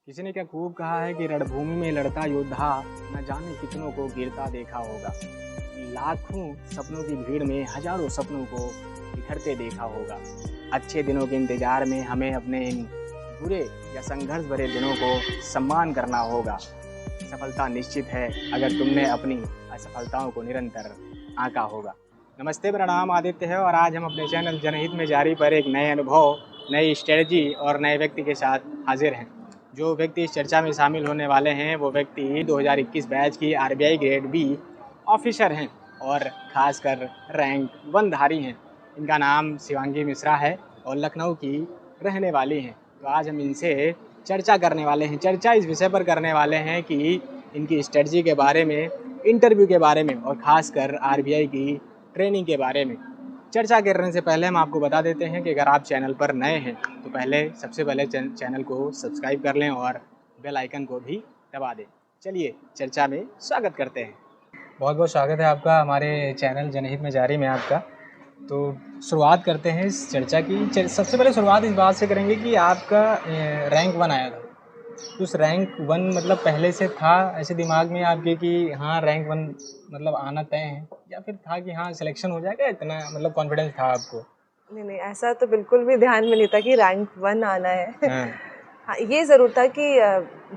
किसी ने क्या खूब कहा है कि रणभूमि में लड़ता योद्धा न जाने कितनों को गिरता देखा होगा। लाखों सपनों की भीड़ में हजारों सपनों को बिखरते देखा होगा। अच्छे दिनों के इंतजार में हमें अपने इन बुरे या संघर्ष भरे दिनों को सम्मान करना होगा। सफलता निश्चित है अगर तुमने अपनी असफलताओं को निरंतर आंका होगा। नमस्ते, मेरा नाम आदित्य है और आज हम अपने चैनल जनहित में जारी पर एक नए अनुभव, नई स्ट्रेटजी और नए व्यक्ति के साथ हाजिर हैं। जो व्यक्ति इस चर्चा में शामिल होने वाले हैं वो व्यक्ति 2021 बैच की आरबीआई ग्रेड बी ऑफिसर हैं और ख़ासकर रैंक 1 धारी हैं। इनका नाम शिवांगी मिश्रा है और लखनऊ की रहने वाली हैं। तो आज हम इनसे चर्चा करने वाले हैं। चर्चा इस विषय पर करने वाले हैं कि इनकी स्ट्रेटजी के बारे में, इंटरव्यू के बारे में और ख़ासकर आरबीआई की ट्रेनिंग के बारे में। चर्चा करने से पहले हम आपको बता देते हैं कि अगर आप चैनल पर नए हैं तो सबसे पहले चैनल को सब्सक्राइब कर लें और बेल आइकन को भी दबा दें। चलिए चर्चा में स्वागत करते हैं। बहुत बहुत स्वागत है आपका हमारे चैनल जनहित में जारी में आपका। तो शुरुआत करते हैं इस चर्चा की। सबसे पहले शुरुआत इस बात से करेंगे कि आपका रैंक 1 आया था। उस रैंक 1 मतलब पहले से था ऐसे दिमाग में आपके कि हाँ रैंक 1 मतलब आना तय है, या फिर था कि हाँ सिलेक्शन हो जाएगा, इतना मतलब कॉन्फिडेंस था आपको? नहीं, ऐसा तो बिल्कुल भी ध्यान में नहीं था कि रैंक 1 आना है। हाँ, ये ज़रूर था कि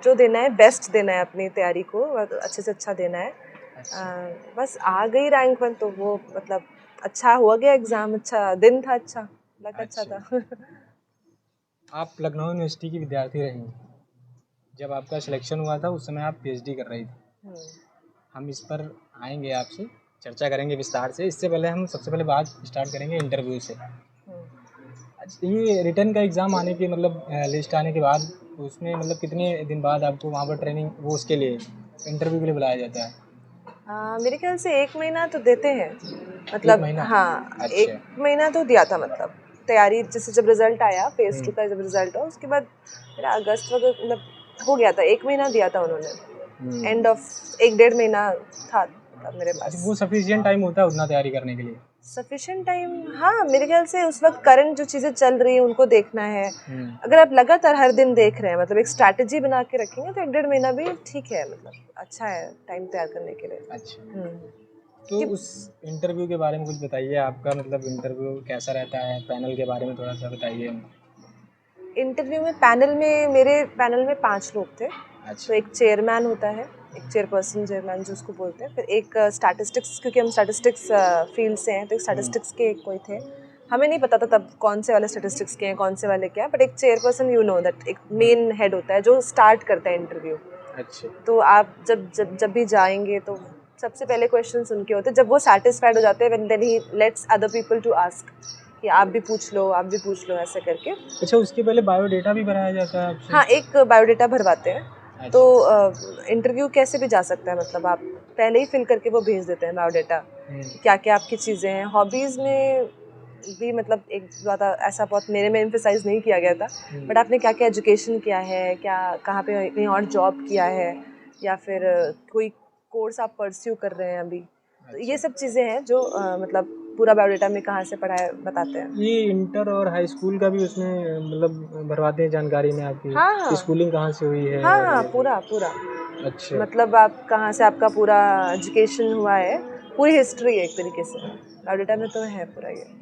जो देना है बेस्ट देना है, अपनी तैयारी को अच्छे से अच्छा देना है। बस आ गई रैंक 1 तो वो मतलब अच्छा हुआ गया एग्ज़ाम, अच्छा दिन था, अच्छा लगा, अच्छा था। आप लखनऊ यूनिवर्सिटी की विद्यार्थी रही, जब आपका सिलेक्शन हुआ था उस समय आप पीएचडी कर रही थी। हम इस पर आएंगे, आपसे चर्चा करेंगे विस्तार से। इससे पहले हम सबसे पहले बात स्टार्ट करेंगे इंटरव्यू से। ये रिटर्न का एग्ज़ाम आने के मतलब लिस्ट आने के बाद उसमें मतलब कितने दिन बाद आपको वहाँ पर ट्रेनिंग वो उसके लिए इंटरव्यू के लिए बुलाया जाता है? मेरे ख्याल से 1 महीना तो देते हैं, मतलब हाँ। अच्छा। 1 महीना तो दिया था, मतलब तैयारी जैसे जब रिज़ल्ट आया फेज़ 2 का, जब रिज़ल्ट हुआ उसके बाद मेरा अगस्त वगैरह मतलब हो गया था। 1 महीना दिया था उन्होंने, एंड ऑफ 1-1.5 महीना था तब मेरे पास। वो सफिशिएंट टाइम होता है उतना तैयारी करने के लिए? सफिशिएंट टाइम, हाँ मेरे ख्याल से उस वक्त करंट जो चीज़ें चल रही हैं उनको देखना है। अगर आप लगातार हर दिन देख रहे हैं, मतलब एक स्ट्रैटेजी बना के रखेंगे तो 1-1.5 महीना भी ठीक है, मतलब अच्छा है टाइम तैयार करने के लिए। अच्छा। तो उस इंटरव्यू के बारे में कुछ बताइए। आपका मतलब इंटरव्यू कैसा रहता है? पैनल के बारे में थोड़ा सा बताइए। इंटरव्यू में मेरे पैनल में 5 लोग थे। अच्छा। तो एक चेयरमैन होता है, एक चेयरपर्सन चेयरमैन जो उसको बोलते हैं, फिर एक स्टैटिस्टिक्स, क्योंकि हम स्टैटिस्टिक्स फील्ड से हैं तो एक स्टैटिस्टिक्स के कोई थे। हमें नहीं पता था तब कौन से वाले स्टैटिस्टिक्स के हैं, कौन से वाले क्या, बट एक चेयरपर्सन दैट एक मेन हेड होता है जो स्टार्ट करता है इंटरव्यू। अच्छा। तो आप जब भी जाएंगे तो सबसे पहले क्वेश्चंस उनके होते हैं। जब वो सेटिस्फाइड हो जाते हैं then he lets other people to ask कि आप भी पूछ लो, ऐसे करके। अच्छा, उसके पहले बायोडेटा भी भराया जाता है आपसे? हाँ, एक बायोडेटा भरवाते हैं। अच्छा। तो इंटरव्यू कैसे भी जा सकता है, मतलब आप पहले ही फिल करके वो भेज देते हैं बायोडेटा, क्या क्या आपकी चीज़ें हैं। हॉबीज़ में भी मतलब एक ज़्यादा ऐसा बहुत मेरे में एम्फेसाइज नहीं किया गया था, बट आपने क्या क्या एजुकेशन किया है, क्या कहाँ पे कहीं और जॉब किया है, या फिर कोई कोर्स आप परस्यू कर रहे हैं अभी। तो ये सब चीज़ें हैं जो मतलब पूरा बायोडेटा में कहाँ से पढ़ा है बताते हैं। ये इंटर और हाई स्कूल का भी उसमें मतलब भरवाते हैं जानकारी में आपकी? हाँ, स्कूलिंग कहाँ से हुई है? हाँ, पूरा। अच्छा। मतलब आप कहाँ से आपका पूरा एजुकेशन हुआ है, पूरी हिस्ट्री है एक तरीके से बायोडेटा में तो है पूरा ये।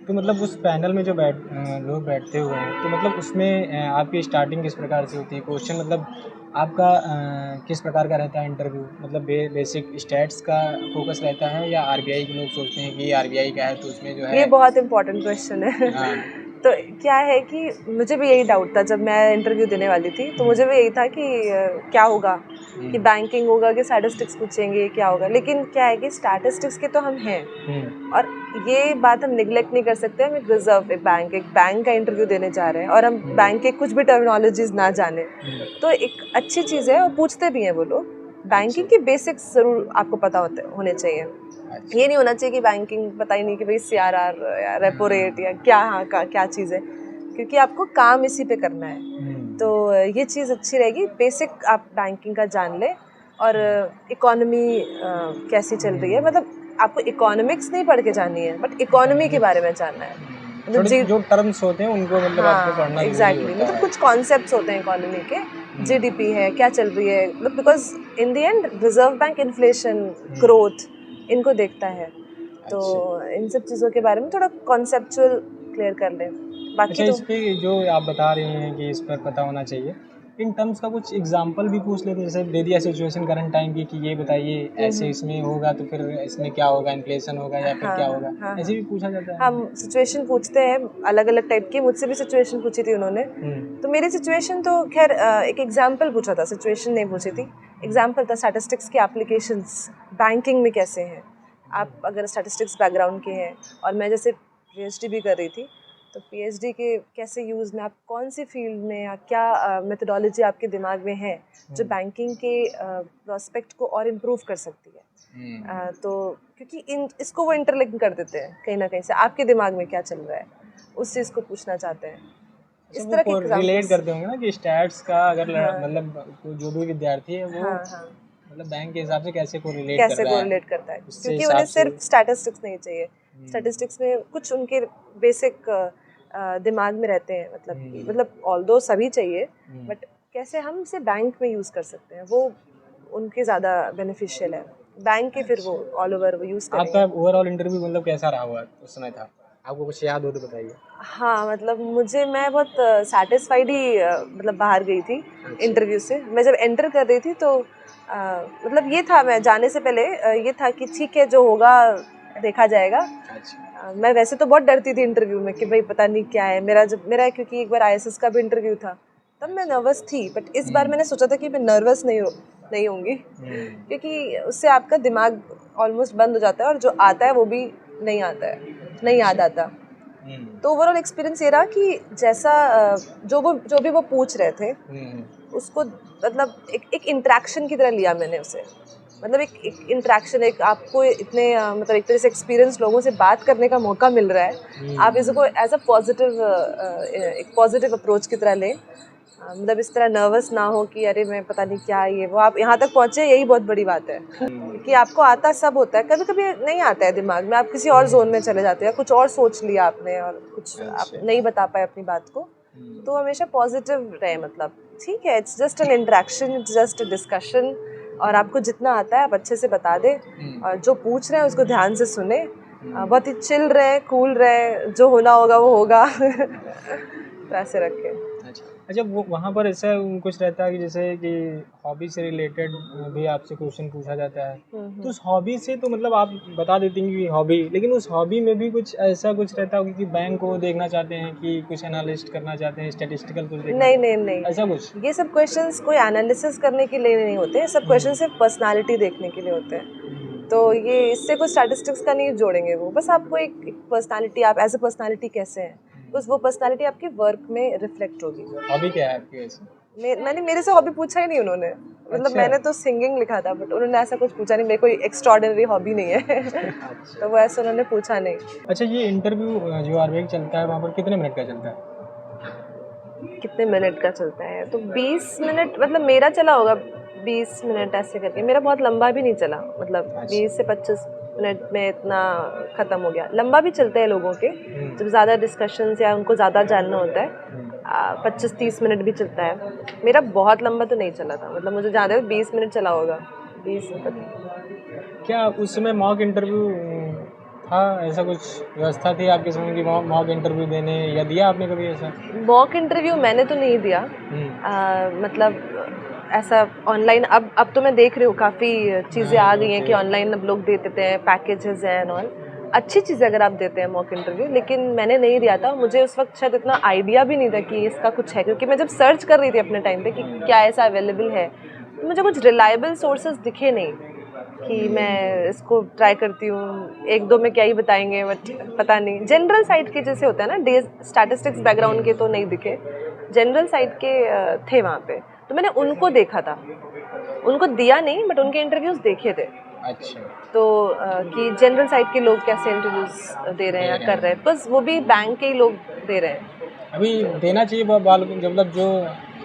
तो मतलब उस पैनल में जो लोग बैठते हुए हैं, तो मतलब उसमें आपकी स्टार्टिंग किस प्रकार से होती है? क्वेश्चन मतलब आपका किस प्रकार का रहता है इंटरव्यू? मतलब बेसिक स्टैट्स का फोकस रहता है या आरबीआई के लोग सोचते हैं कि आरबीआई का है तो उसमें जो है? ये बहुत इम्पोर्टेंट क्वेश्चन है। हाँ। तो क्या है कि मुझे भी यही डाउट था जब मैं इंटरव्यू देने वाली थी, तो मुझे भी यही था कि क्या होगा, कि बैंकिंग होगा कि स्टैटिस्टिक्स पूछेंगे, क्या होगा। लेकिन क्या है कि स्टैटिस्टिक्स के तो हम हैं, और ये बात हम निगलेक्ट नहीं कर सकते। हम एक रिजर्व एक बैंक का इंटरव्यू देने जा रहे हैं और हम बैंक के कुछ भी टर्मिनोलॉजीज ना जाने, तो एक अच्छी चीज़ है। और पूछते भी हैं वो लोग, बैंकिंग के बेसिक्स ज़रूर आपको पता होने चाहिए। ये नहीं होना चाहिए कि बैंकिंग पता ही नहीं कि भाई सीआरआर या रेपो रेट या क्या चीज़ है, क्योंकि आपको काम इसी पे करना है। तो ये चीज़ अच्छी रहेगी, बेसिक आप बैंकिंग का जान ले। और इकोनॉमी कैसी चल रही है, मतलब आपको इकोनॉमिक्स नहीं पढ़ के जानी है, बट इकोनॉमी के बारे में जानना है। मतलब जो टर्म्स होते हैं उनको मतलब आपको पढ़ना जरूरी एग्जैक्टली होता मतलब है। कुछ कॉन्सेप्ट्स होते हैं इकोनॉमी के, जीडीपी है क्या चल रही है, मतलब because in the end reserve bank inflation, growth, इनको देखता है। तो इन सब चीज़ों के बारे में थोड़ा कॉन्सेप्चुअल क्लियर कर लें, बाकी अच्छा, तो इस पे जो आप बता रहे हैं कि इस पर पता होना चाहिए, इन टर्म्स का कुछ एग्जांपल भी पूछ लेते, जैसे दे दिया सिचुएशन करंट टाइम की कि ये बताइए ऐसे इसमें होगा तो फिर इसमें क्या होगा, इन्फ्लेशन होगा या फिर क्या होगा, ऐसे भी पूछा जाता है। हम सिचुएशन पूछते हैं अलग अलग टाइप की। मुझसे भी सिचुएशन पूछी थी उन्होंने, तो मेरी सिचुएशन तो खैर एक एग्जाम्पल पूछा था, सिचुएशन नहीं पूछी थी। एग्जाम्पल था स्टैटिस्टिक्स के एप्लीकेशंस बैंकिंग में कैसे हैं। आप अगर स्टैटिस्टिक्स बैकग्राउंड के हैं और मैं जैसे पीएचडी भी कर रही थी, तो पीएचडी के कैसे यूज़ में, आप कौन सी फील्ड में या क्या मेथोडोलॉजी आपके दिमाग में है जो बैंकिंग के प्रोस्पेक्ट को और इम्प्रूव कर सकती है। तो क्योंकि इसको वो इंटरलिंक कर देते हैं कहीं ना कहीं से, आपके दिमाग में क्या चल रहा है उस चीज़ को पूछना चाहते हैं। इस तरह के रिलेट करते होंगे ना कि स्टैट्स का अगर मतलब जो भी विद्यार्थी है वो मतलब बैंक के हिसाब से कैसे कोरिलेट करता है, क्योंकि उन्हें सिर्फ स्टैटिस्टिक्स नहीं चाहिए। स्टैटिस्टिक्स में कुछ उनके बेसिक दिमाग में रहते हैं, मतलब ऑल्दो सभी चाहिए, बट कैसे हम इसे बैंक में यूज़ कर सकते हैं वो उनके ज़्यादा बेनिफिशियल है। बैंक के फिर वो ऑल ओवर वो यूज़ करेंगे। आपका ओवरऑल इंटरव्यू मतलब कैसा रहा हुआ उस समय था, आपको कुछ याद हो तो बताइए। हाँ मतलब मैं बहुत सेटिस्फाइड ही मतलब बाहर गई थी इंटरव्यू से। मैं जब एंटर कर रही थी तो मतलब ये था, मैं जाने से पहले ये था कि ठीक है जो होगा देखा जाएगा। मैं वैसे तो बहुत डरती थी इंटरव्यू में कि भाई पता नहीं क्या है मेरा क्योंकि एक बार आईएसएस का भी इंटरव्यू था, तब मैं नर्वस थी, बट इस बार मैंने सोचा था कि मैं नर्वस नहीं होंगी क्योंकि उससे आपका दिमाग ऑलमोस्ट बंद हो जाता है और जो आता है वो भी नहीं आता है, नहीं याद आता। तो ओवरऑल एक्सपीरियंस ये रहा कि जैसा जो भी वो पूछ रहे थे उसको मतलब एक इंटरेक्शन की तरह लिया मैंने उसे। मतलब एक इंटरेक्शन, एक आपको इतने मतलब एक तरह से एक्सपीरियंस लोगों से बात करने का मौका मिल रहा है, आप इसको एज अ एक पॉजिटिव अप्रोच की तरह लें। मतलब इस तरह नर्वस ना हो कि अरे मैं पता नहीं क्या ये वो, आप यहाँ तक पहुँचे यही बहुत बड़ी बात है कि आपको आता सब होता है, कभी कभी नहीं आता है दिमाग में, आप किसी और जोन में चले जाते हैं, कुछ और सोच लिया आपने और कुछ आप नहीं बता पाए अपनी बात को। तो हमेशा पॉजिटिव रहे, मतलब ठीक है, it's just an interaction, it's just a discussion, और आपको जितना आता है आप अच्छे से बता दे और जो पूछ रहे हैं उसको ध्यान से सुने, बहुत ही चिल रहे, कूल रहे, जो होना होगा वो होगा तो ऐसे रखें। अच्छा वो वहाँ पर ऐसा कुछ रहता है कि जैसे कि हॉबी से रिलेटेड भी आपसे क्वेश्चन पूछा जाता है, तो उस हॉबी से तो मतलब आप बता देती हैं कि हॉबी, लेकिन उस हॉबी में भी कुछ ऐसा कुछ रहता होगा कि बैंक को देखना चाहते हैं कि कुछ एनालिस्ट करना चाहते हैं, स्टैटिस्टिकल कुछ देखना? नहीं ऐसा कुछ, ये सब क्वेश्चंस कोई एनालिसिस करने के लिए नहीं होते, सब क्वेश्चन सिर्फ पर्सनालिटी देखने के लिए होते हैं। तो ये इससे कोई स्टैटिस्टिक्स का नहीं जोड़ेंगे वो, बस आपको एक पर्सनालिटी, आप एज ए पर्सनालिटी कैसे हैं, बस वो पर्सनालिटी आपके वर्क में रिफ्लेक्ट होगी। हॉबी क्या है आपकी वैसे? मैंने मेरे से हॉबी पूछा ही नहीं उन्होंने, मतलब मैंने तो सिंगिंग लिखा था, बट उन्होंने ऐसा कुछ पूछा नहीं, मेरे कोई एक्स्ट्रॉर्डिनरी हॉबी नहीं है तो वो ऐसे उन्होंने पूछा नहीं। अच्छा ये इंटरव्यू जो आरबीआई चलता है वहाँ पर कितने मिनट का चलता है? कितने मिनट का चलता है? तो 20 मिनट, मतलब मेरा चला होगा 20 मिनट ऐसे करके, मेरा बहुत लंबा भी नहीं चला, मतलब 20 से 25 मिनट में इतना ख़त्म हो गया। लंबा भी चलते हैं लोगों के, जब ज़्यादा डिस्कशंस या उनको ज़्यादा जानना होता है 25-30 मिनट भी चलता है। मेरा बहुत लंबा तो नहीं चला था, मतलब मुझे ज़्यादा 20 मिनट चला होगा, 20। क्या उस समय मॉक इंटरव्यू था, ऐसा कुछ व्यवस्था थी आपके समय की मॉक इंटरव्यू देने, या दिया आपने कभी ऐसा? मॉक इंटरव्यू मैंने तो नहीं दिया, मतलब ऐसा ऑनलाइन, अब तो मैं देख रही हूँ काफ़ी चीज़ें आ गई हैं कि ऑनलाइन अब लोग दे देते हैं, पैकेजेस हैं एंड ऑल, अच्छी चीज़ अगर आप देते हैं मॉक इंटरव्यू, लेकिन मैंने नहीं दिया था। मुझे उस वक्त शायद इतना आइडिया भी नहीं था कि इसका कुछ है, क्योंकि मैं जब सर्च कर रही थी अपने टाइम पे कि क्या ऐसा अवेलेबल है, तो मुझे कुछ रिलायबल सोर्सेज दिखे नहीं कि मैं इसको ट्राई करती हूँ, एक दो में क्या ही बताएंगे, बट पता नहीं, जनरल साइट के जैसे होता है ना, डे स्टैटिस्टिक्स बैकग्राउंड के तो नहीं दिखे, जनरल साइट के थे वहाँ पे, तो मैंने उनको देखा था, उनको दिया नहीं, बट उनके इंटरव्यूज़ देखे थे। अच्छा, तो कि जनरल साइट के लोग कैसे इंटरव्यूज़ दे रहे हैं या कर रहे हैं, बस वो भी बैंक के ही लोग दे रहे हैं। अभी देना चाहिए मतलब जो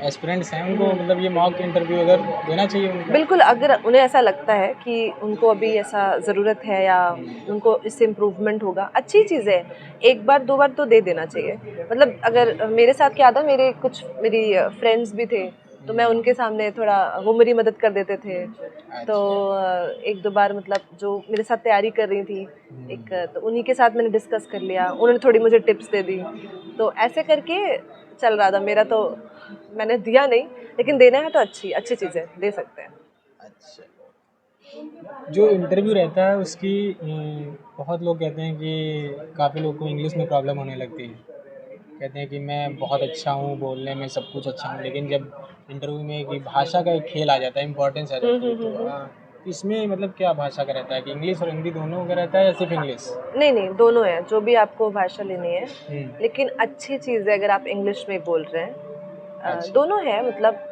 एस्पिरेंट्स हैं उनको मतलब ये मॉक इंटरव्यू अगर देना चाहिए उनको? बिल्कुल, अगर उन्हें ऐसा लगता है कि उनको अभी ऐसा ज़रूरत है या उनको इससे इम्प्रूवमेंट होगा, अच्छी चीज़ है। एक बार 2 बार तो दे देना चाहिए। मतलब अगर मेरे साथ क्या था, मेरी फ्रेंड्स भी थे, तो मैं उनके सामने थोड़ा वो मेरी मदद कर देते थे। तो 1-2 बार मतलब जो मेरे साथ तैयारी कर रही थी, तो उन्हीं के साथ मैंने डिस्कस कर लिया, उन्होंने थोड़ी मुझे टिप्स दे दी। तो ऐसे करके चल रहा था मेरा। तो मैंने दिया नहीं, लेकिन देना है तो अच्छी चीज़ है, दे सकते हैं। अच्छा, जो इंटरव्यू रहता है उसकी बहुत लोग कहते हैं कि काफ़ी लोग को इंग्लिश में प्रॉब्लम होने लगती है। कहते हैं कि मैं बहुत अच्छा हूँ बोलने में, सब कुछ अच्छा हूँ, लेकिन जब इंटरव्यू में कि भाषा का एक खेल आ जाता है, इम्पोर्टेंस आ जाती है, तो इसमें मतलब क्या भाषा का रहता है कि इंग्लिश और हिंदी दोनों का रहता है या सिर्फ इंग्लिश? नहीं, दोनों है, जो भी आपको भाषा लेनी है। लेकिन अच्छी चीज़ है अगर आप इंग्लिश में बोल रहे हैं। अच्छा। दोनों है, मतलब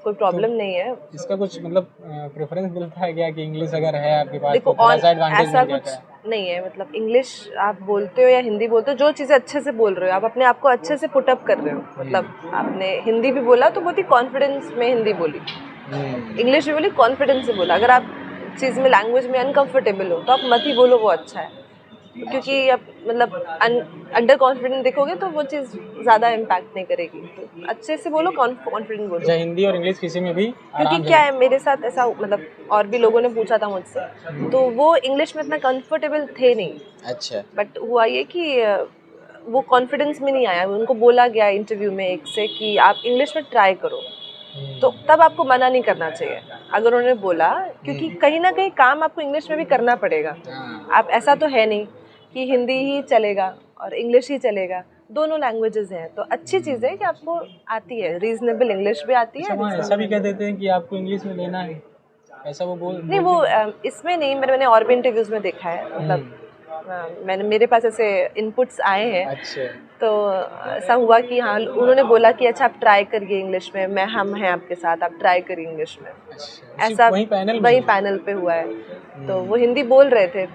कोई प्रॉब्लम नहीं है। इसका कुछ मतलब प्रेफरेंस मिलता है क्या कि इंग्लिश अगर है आपके पास देखो, तो थोड़ा सा एडवांटेज ऐसा मिल कुछ जाता है? नहीं है। मतलब इंग्लिश आप बोलते हो या हिंदी बोलते हो, जो चीज़ें अच्छे से बोल रहे हो, आप अपने आप को अच्छे से पुट अप कर रहे हो। मतलब आपने हिंदी भी बोला तो बहुत ही कॉन्फिडेंस में हिंदी बोली, इंग्लिश भी बोली कॉन्फिडेंस से बोला। अगर आप चीज़ में, लैंग्वेज में अनकंफर्टेबल हो तो आप मत ही बोलो, वो अच्छा है। क्योंकि आप मतलब अंडर कॉन्फिडेंट देखोगे तो वो चीज़ ज़्यादा इम्पैक्ट नहीं करेगी। तो अच्छे से बोलो, कॉन्फिडेंट बोलो। अच्छा, हिंदी और इंग्लिश किसी में भी क्योंकि आराम से? क्या है, मेरे साथ ऐसा मतलब और भी लोगों ने पूछा था मुझसे, तो वो इंग्लिश में इतना कंफर्टेबल थे नहीं। अच्छा। बट हुआ ये कि वो कॉन्फिडेंस में नहीं आया। उनको बोला गया इंटरव्यू में एक से कि आप इंग्लिश में ट्राई करो, तो तब आपको मना नहीं करना चाहिए अगर उन्होंने बोला, क्योंकि कहीं ना कहीं काम आपको इंग्लिश में भी करना पड़ेगा। आप ऐसा तो है नहीं कि हिंदी ही चलेगा और इंग्लिश ही चलेगा, दोनों लैंग्वेजेस हैं। तो अच्छी चीज़ है कि आपको आती है, रीजनेबल इंग्लिश भी आती है। अच्छा, ऐसा भी कह देते हैं कि आपको इंग्लिश में देना है, ऐसा वो नहीं, वो इसमें नहीं, मैंने और भी इंटरव्यूज में देखा है। मतलब मेरे पास ऐसे इनपुट्स आए हैं। अच्छा। तो ऐसा हुआ कि हाँ, उन्होंने बोला कि अच्छा आप ट्राई करिए इंग्लिश में, हम हैं आपके साथ, आप ट्राई करिए इंग्लिश में। अच्छा, ऐसा वही पैनल पे हुआ है। तो वो हिंदी बोल रहे थे,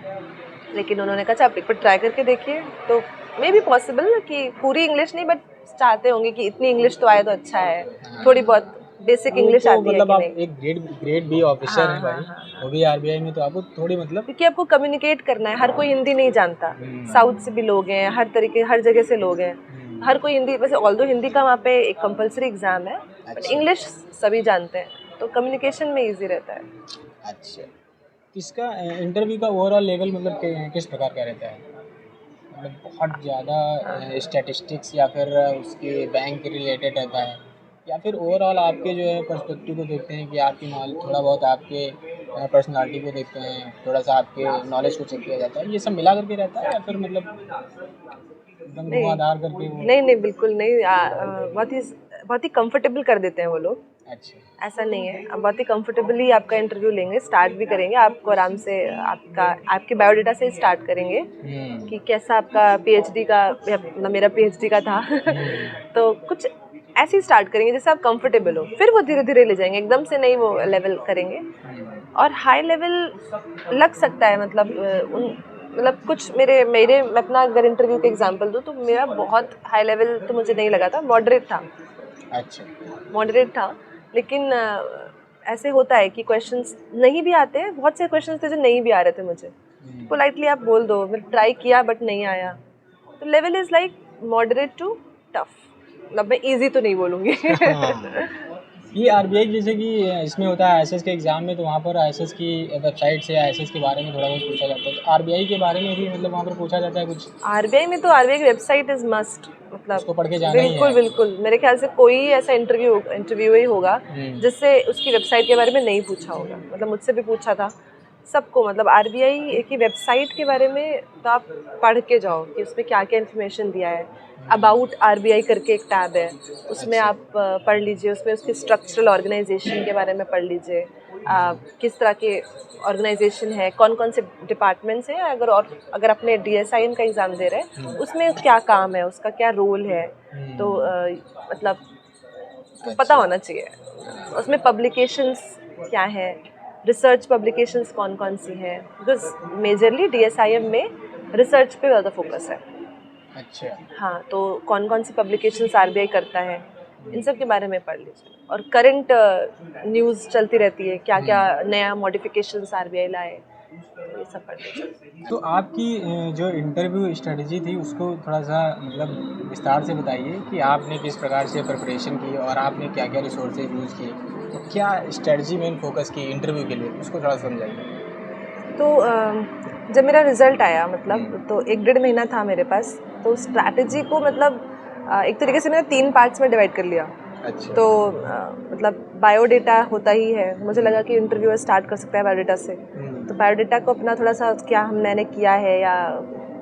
लेकिन उन्होंने कहा अच्छा आप एक बार ट्राई करके देखिए। तो मे बी पॉसिबल कि पूरी इंग्लिश नहीं, बट चाहते होंगे कि इतनी इंग्लिश तो आए तो अच्छा है, थोड़ी बहुत बेसिक इंग्लिश आती है मतलब कि आप नहीं। एक ग्रेड बी ऑफिसर हैं भाई, वो भी आरबीआई में, तो आपको थोड़ी मतलब, क्योंकि आपको कम्युनिकेट करना है। हर कोई हिंदी नहीं जानता, साउथ से भी लोग हैं, हर जगह से लोग हैं। हर कोई हिंदी, वैसे ऑल्दो हिंदी का वहाँ पे एक कंपलसरी एग्जाम है, बट इंग्लिश सभी जानते हैं, तो कम्युनिकेशन में इजी रहता है। अच्छा, इसका इंटरव्यू का ओवरऑल लेवल मतलब किस प्रकार का रहता है? मतलब बहुत ज़्यादा स्टैटिस्टिक्स या फिर उसके बैंक रिलेटेड रहता है, या फिर ओवरऑल आपके जो है पर्सपेक्टिव को देखते हैं कि आपकी थोड़ा बहुत आपके पर्सनालिटी को देखते हैं, थोड़ा सा आपके नॉलेज को चेक किया जाता है, ये सब मिला करके रहता है या फिर मतलब एकदम धुआंधार करके वो? नहीं, बिल्कुल नहीं। बहुत ही कंफर्टेबल कर देते हैं वो लोग। अच्छा। ऐसा नहीं है, अब बहुत ही कंफर्टेबली आपका इंटरव्यू लेंगे, स्टार्ट भी करेंगे आपको आराम से, आपके बायोडाटा से स्टार्ट करेंगे कि कैसा आपका पीएचडी का, मतलब मेरा पीएचडी का था तो कुछ ऐसे ही स्टार्ट करेंगे जैसे आप कंफर्टेबल हो, फिर वो धीरे धीरे ले जाएंगे, एकदम से नहीं वो लेवल करेंगे। और हाई लेवल लग सकता है, मतलब कुछ मैं अपना अगर इंटरव्यू का एग्जांपल दूँ तो मेरा बहुत हाई लेवल तो मुझे नहीं लगा था, मॉडरेट था। अच्छा। मॉडरेट था, लेकिन ऐसे होता है कि क्वेश्चंस नहीं भी आते हैं, बहुत से क्वेश्चंस थे जो नहीं भी आ रहे थे मुझे, पोलाइटली आप बोल दो मैं ट्राई किया बट नहीं आया। तो level is like moderate to tough, मतलब मैं इजी तो नहीं बोलूँगी ये आरबीआई जैसे कि इसमें होता है आईएएस के एग्जाम में, तो वहाँ पर आईएएस की वेबसाइट से आईएएस के बारे में थोड़ा बहुत पूछा जाता है, तो आरबीआई के बारे में भी मतलब वहाँ पर पूछा जाता है कुछ? आरबीआई में तो आरबीआई की वेबसाइट इज़ मस्ट, मतलब उसको पढ़ के जाना ही है। बिल्कुल मेरे ख्याल से कोई ऐसा इंटरव्यू ही होगा जिससे उसकी वेबसाइट के बारे में नहीं पूछा होगा। मतलब मुझसे भी पूछा था सबको, मतलब आरबीआई की वेबसाइट के बारे में तो आप पढ़ के जाओ कि उसमें क्या क्या इन्फॉर्मेशन दिया है। अबाउट आरबीआई करके एक टैब है, उसमें आप पढ़ लीजिए, उसमें उसके स्ट्रक्चरल ऑर्गेनाइजेशन के बारे में पढ़ लीजिए, किस तरह के ऑर्गेनाइजेशन है, कौन कौन से डिपार्टमेंट्स हैं, अगर अपने डीएसआईएन का एग्ज़ाम दे रहे हैं उसमें क्या काम है, उसका क्या रोल है, तो मतलब तो पता होना चाहिए। उसमें पब्लिकेशंस क्या है, रिसर्च पब्लिकेशंस कौन कौन सी हैं, बिकॉज मेजरली डीएसआईएम में रिसर्च पे ज़्यादा फोकस है। अच्छा। हाँ, तो कौन कौन सी पब्लिकेशंस आरबीआई करता है, इन सब के बारे में पढ़ लीजिए। और करंट न्यूज़ चलती रहती है, क्या क्या नया मॉडिफिकेशंस आरबीआई लाए, तो ये सब पढ़ लीजिए। तो आपकी जो इंटरव्यू स्ट्रेटजी थी उसको थोड़ा सा मतलब विस्तार से बताइए कि आपने किस प्रकार से प्रिपरेशन की और आपने क्या क्या रिसोर्सेज यूज़ किए, तो क्या स्ट्रेटजी मेन फोकस की इंटरव्यू के लिए, उसको थोड़ा समझाइए। तो जब मेरा रिज़ल्ट आया मतलब तो 1 डेढ़ महीना था मेरे पास, तो स्ट्रैटेजी को मतलब एक तरीके से मैंने 3 पार्ट्स में डिवाइड कर लिया। अच्छा। तो मतलब बायोडेटा होता ही है, मुझे लगा कि इंटरव्यूअर स्टार्ट कर सकता है बायोडेटा से। तो बायोडेटा को अपना थोड़ा सा क्या मैंने किया है या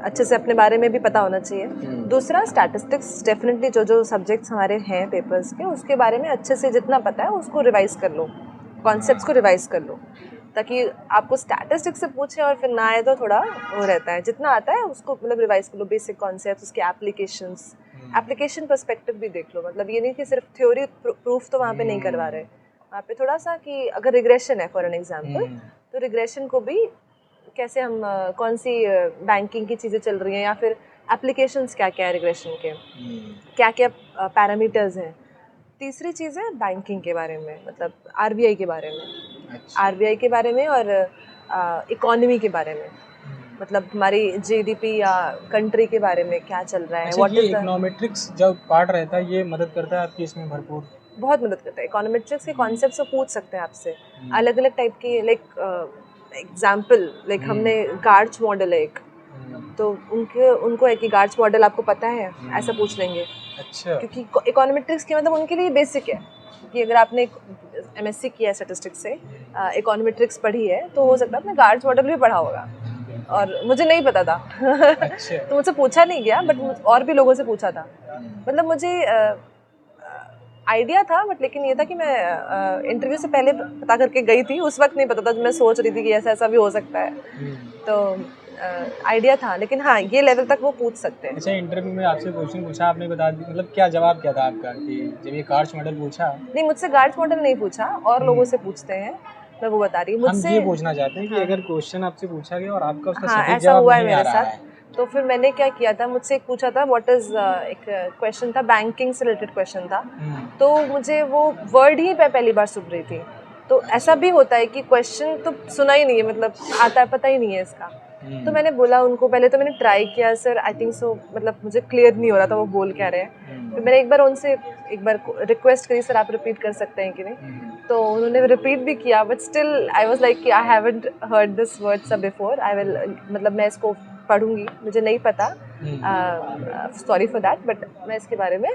अच्छे से अपने बारे में भी पता होना चाहिए। दूसरा स्टैटिस्टिक्स, डेफिनेटली जो जो सब्जेक्ट्स हमारे हैं पेपर्स के, उसके बारे में अच्छे से जितना पता है उसको रिवाइज़ कर लो, कॉन्सेप्ट्स को रिवाइज़ कर लो, ताकि आपको स्टैटिस्टिक्स से पूछे और फिर ना आए तो थोड़ा वो रहता है। जितना आता है उसको मतलब रिवाइज कर लो, बेसिक कॉन्सेप्ट्स, उसके एप्लीकेशंस, एप्लीकेशन पर्सपेक्टिव भी देख लो। मतलब ये नहीं कि सिर्फ थ्योरी प्रूफ तो वहाँ पे नहीं करवा रहे, वहाँ पे थोड़ा सा कि अगर रिग्रेशन है फॉर एन एग्जांपल, तो रिग्रेशन को भी कैसे हम कौन सी बैंकिंग की चीज़ें चल रही हैं या फिर एप्लीकेशंस क्या क्या है रिग्रेशन के, क्या क्या पैरामीटर्स हैं। तीसरी चीज़ है बैंकिंग के बारे में, मतलब आरबीआई के बारे में। आरबीआई के बारे में और इकोनॉमी के बारे में, मतलब हमारी जीडीपी या कंट्री के बारे में क्या चल रहा है। अच्छा, ये इकोनॉमेट्रिक्स जब पार्ट रहता है ये मदद करता है आपकी इसमें भरपूर? बहुत मदद करता है। इकोनॉमेट्रिक्स के कॉन्सेप्ट्स तो पूछ सकते हैं आपसे, अलग अलग टाइप की। एग्जाम्पल हमने गार्च मॉडल है एक, तो उनको है कि गार्च मॉडल आपको पता है, ऐसा पूछ लेंगे। अच्छा। क्योंकि इकोनॉमेट्रिक्स के मतलब उनके लिए बेसिक है कि अगर आपने एमएससी किया है स्टैटिस्टिक्स से, इकोनॉमेट्रिक्स पढ़ी है, तो हो सकता है आपने गार्च मॉडल भी पढ़ा होगा और मुझे नहीं पता था। अच्छा। तो मुझसे पूछा नहीं गया, बट और भी लोगों से पूछा था। मतलब मुझे आइडिया था, बट लेकिन ये था कि मैं इंटरव्यू से पहले पता करके गई थी, उस वक्त नहीं पता था। मैं सोच रही थी कि ऐसा ऐसा भी हो सकता है, तो आइडिया था, लेकिन हाँ ये लेवल तक वो पूछ सकते हैं। अच्छा, इंटरव्यू में आपसे क्वेश्चन पूछा, आपने बता दी, मतलब क्या जवाब क्या था आपका कि जब ये गार्च मॉडल पूछा? नहीं, मुझसे गार्च मॉडल नहीं पूछा, और लोगों से पूछते हैं, मैं वो बता रही हूँ। हम ये पूछना चाहते हैं कि अगर क्वेश्चन आपसे पूछा गया और आपका उसका हाँ, सटीक ऐसा जवाब हुआ है नहीं आ मेरे रहा साथ, है, तो फिर मैंने क्या किया था, मुझसे एक पूछा था व्हाट इज़, एक क्वेश्चन था बैंकिंग से रिलेटेड क्वेश्चन था, तो मुझे वो वर्ड ही मैं पहली बार सुन रही थी। तो ऐसा भी होता है कि क्वेश्चन तो सुना ही नहीं है, मतलब आता है, पता ही नहीं है इसका। तो मैंने बोला उनको, पहले तो मैंने ट्राई किया, सर आई थिंक सो, मतलब मुझे क्लियर नहीं हो रहा था वो बोल क्या रहे हैं। फिर मैंने एक बार रिक्वेस्ट करी, सर आप रिपीट कर सकते हैं कि नहीं, तो उन्होंने रिपीट भी किया, but still I was like कि I haven't heard this word before, I will, मतलब मैं इसको पढ़ूंगी, मुझे नहीं पता, सॉरी फॉर दैट, बट मैं इसके बारे में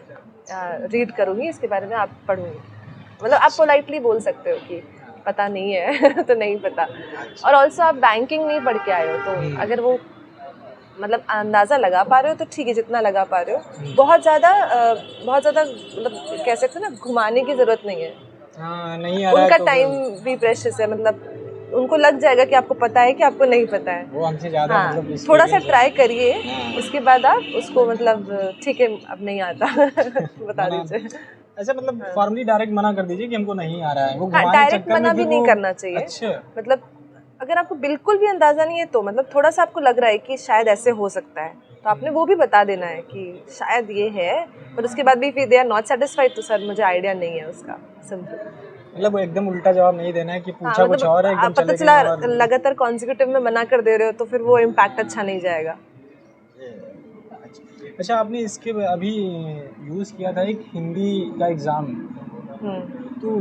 रीड करूँगी, इसके बारे में आप पढ़ूंगी। मतलब आप पोलाइटली बोल सकते हो कि पता नहीं है तो नहीं पता। और ऑल्सो आप बैंकिंग नहीं पढ़ के आए हो, तो अगर वो मतलब अंदाज़ा लगा पा रहे हो तो ठीक है, जितना लगा पा रहे हो। बहुत ज़्यादा मतलब कह सकते हो ना, घुमाने की ज़रूरत नहीं है। हाँ, नहीं आ रहा उनका है तो टाइम भी प्रेशियस है, मतलब उनको लग जाएगा कि आपको पता है कि आपको नहीं पता है। वो हमसे ज़्यादा हाँ, मतलब थोड़ा सा ट्राई करिए, हाँ। उसके बाद आप उसको मतलब ठीक है अब नहीं आता बता दीजिए। ऐसा मतलब फॉर्मली डायरेक्ट मना कर दीजिए कि हमको नहीं आ रहा है, वो हाँ, घुमाने के डायरेक्ट चक्कर में मना भी फिर नहीं वो करना चाहिए। अच्छा। मतलब अगर आपको बिल्कुल भी अंदाज़ा नहीं है, तो मतलब थोड़ा सा आपको लग रहा है कि शायद ऐसे हो सकता है, तो आपने वो भी बता देना है कि शायद ये है, पर उसके बाद भी फिर दे आर नॉट सेटिस्फाइड, तो सर मुझे आइडिया नहीं है उसका, सिंपल। मतलब वो एकदम उल्टा जवाब नहीं देना है कि पूछा हाँ, कुछ और है, एकदम पता चले चला गए और लगातार कॉन्जिक्यूटिव में मना कर दे रहे हो, तो फिर वो इम्पैक्ट अच्छा नहीं जाएगा। अच्छा, आपने इसके अभी यूज़ किया था एक हिंदी का एग्ज़ाम, तो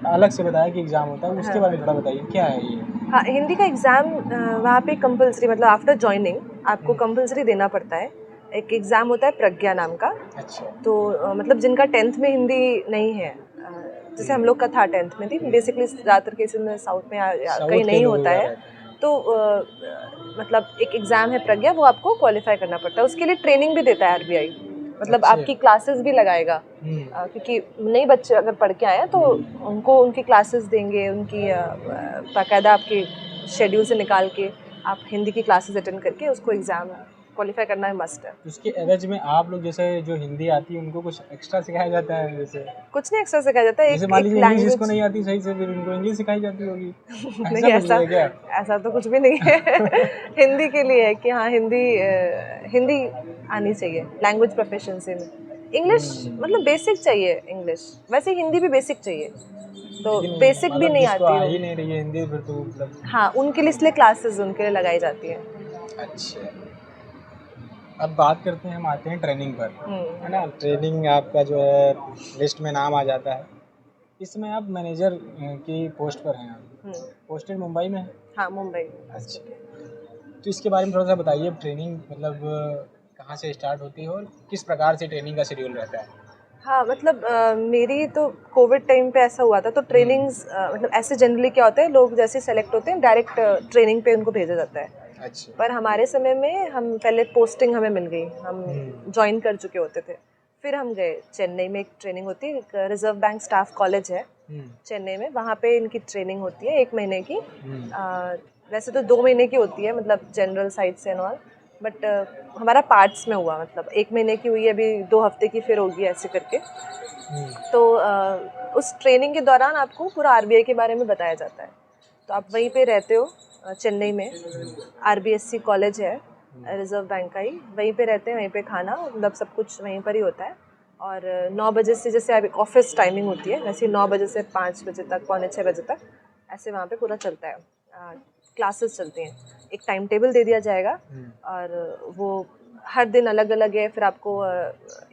अलग से बताया कि एग्ज़ाम होता है, उसके बारे में थोड़ा बताइए क्या है ये? हाँ, हिंदी का एग्ज़ाम वहाँ पे कंपलसरी, मतलब आफ्टर जॉइनिंग आपको कंपलसरी देना पड़ता है। एक एग्ज़ाम होता है प्रज्ञा नाम का। अच्छा। तो मतलब जिनका 10th में हिंदी नहीं है, जैसे हम लोग का था 10th में थी, बेसिकली ज़्यादातर केसेस में साउथ में या कहीं नहीं होता है, तो मतलब एक एग्ज़ाम है प्रज्ञा, वो आपको क्वालिफाई करना पड़ता है। उसके लिए ट्रेनिंग भी देता है आरबीआई, मतलब आपकी क्लासेस भी लगाएगा, क्योंकि नए बच्चे अगर पढ़ के आए तो उनको उनकी क्लासेस देंगे, उनकी बाकायदा आपके शेड्यूल से निकाल के आप हिंदी की क्लासेस अटेंड करके उसको एग्ज़ाम क्वालिफाई करना है, मस्ट है। उसके एवज में आप लोग जैसे जो हिंदी आती है उनको कुछ एक्स्ट्रा सिखाया जाता है? जैसे कुछ नहीं एक्स्ट्रा सिखाया जाता है, जैसे मान लीजिए इंग्लिश जिसको नहीं आती सही से, फिर उनको इंग्लिश सिखाई जाती होगी? नहीं, ऐसा तो कुछ भी नहीं है हिंदी के लिए है कि हाँ, हिंदी आनी चाहिए लैंग्वेज प्रोफिशिएंसी में। इंग्लिश मतलब बेसिक चाहिए इंग्लिश, वैसे हिंदी भी बेसिक चाहिए, तो बेसिक भी नहीं आती आ ही नहीं रही है हिंदी फिर तो मतलब। हाँ, उनके लिए इसलिए क्लासेस उनके लिए लगाई जाती है। अच्छा, अब बात करते हैं, हम आते हैं ट्रेनिंग पर, है ना। ट्रेनिंग आपका जो है लिस्ट में नाम आ जाता है, इस समय आप मैनेजर की पोस्ट पर हैं आप, पोस्टेड मुंबई में है? हाँ, मुंबई। अच्छा, तो इसके बारे में थोड़ा सा बताइए, ट्रेनिंग मतलब कहाँ से स्टार्ट होती है और किस प्रकार से ट्रेनिंग का शेड्यूल रहता है? हाँ, मतलब मेरी तो कोविड टाइम पे ऐसा हुआ था, तो ट्रेनिंग्स मतलब ऐसे जनरली क्या होता है, लोग जैसे सेलेक्ट होते हैं डायरेक्ट ट्रेनिंग पे उनको भेजा जाता है। अच्छा। पर हमारे समय में हम पहले पोस्टिंग हमें मिल गई, हम ज्वाइन कर चुके होते थे, फिर हम गए चेन्नई में। एक ट्रेनिंग होती है, एक रिजर्व बैंक स्टाफ कॉलेज है चेन्नई में, वहाँ पे इनकी ट्रेनिंग होती है 1 महीने की। वैसे तो 2 महीने की होती है, मतलब जनरल साइड से एंड ऑल, बट हमारा पार्ट्स में हुआ, मतलब 1 महीने की हुई, अभी 2 हफ्ते की फिर होगी, ऐसे करके। तो उस ट्रेनिंग के दौरान आपको पूरा आरबीआई के बारे में बताया जाता है। तो आप वहीं पे रहते हो चेन्नई में, आरबीएससी कॉलेज है रिजर्व बैंक का ही, वहीं पे रहते हैं, वहीं पे खाना मतलब सब कुछ वहीं पर ही होता है। और 9 बजे से, जैसे अभी ऑफिस टाइमिंग होती है वैसे 9 बजे से 5 बजे तक, पौने 6 बजे तक, ऐसे वहाँ पे पूरा चलता है। क्लासेस चलती हैं, एक टाइम टेबल दे दिया जाएगा और वो हर दिन अलग अलग है। फिर आपको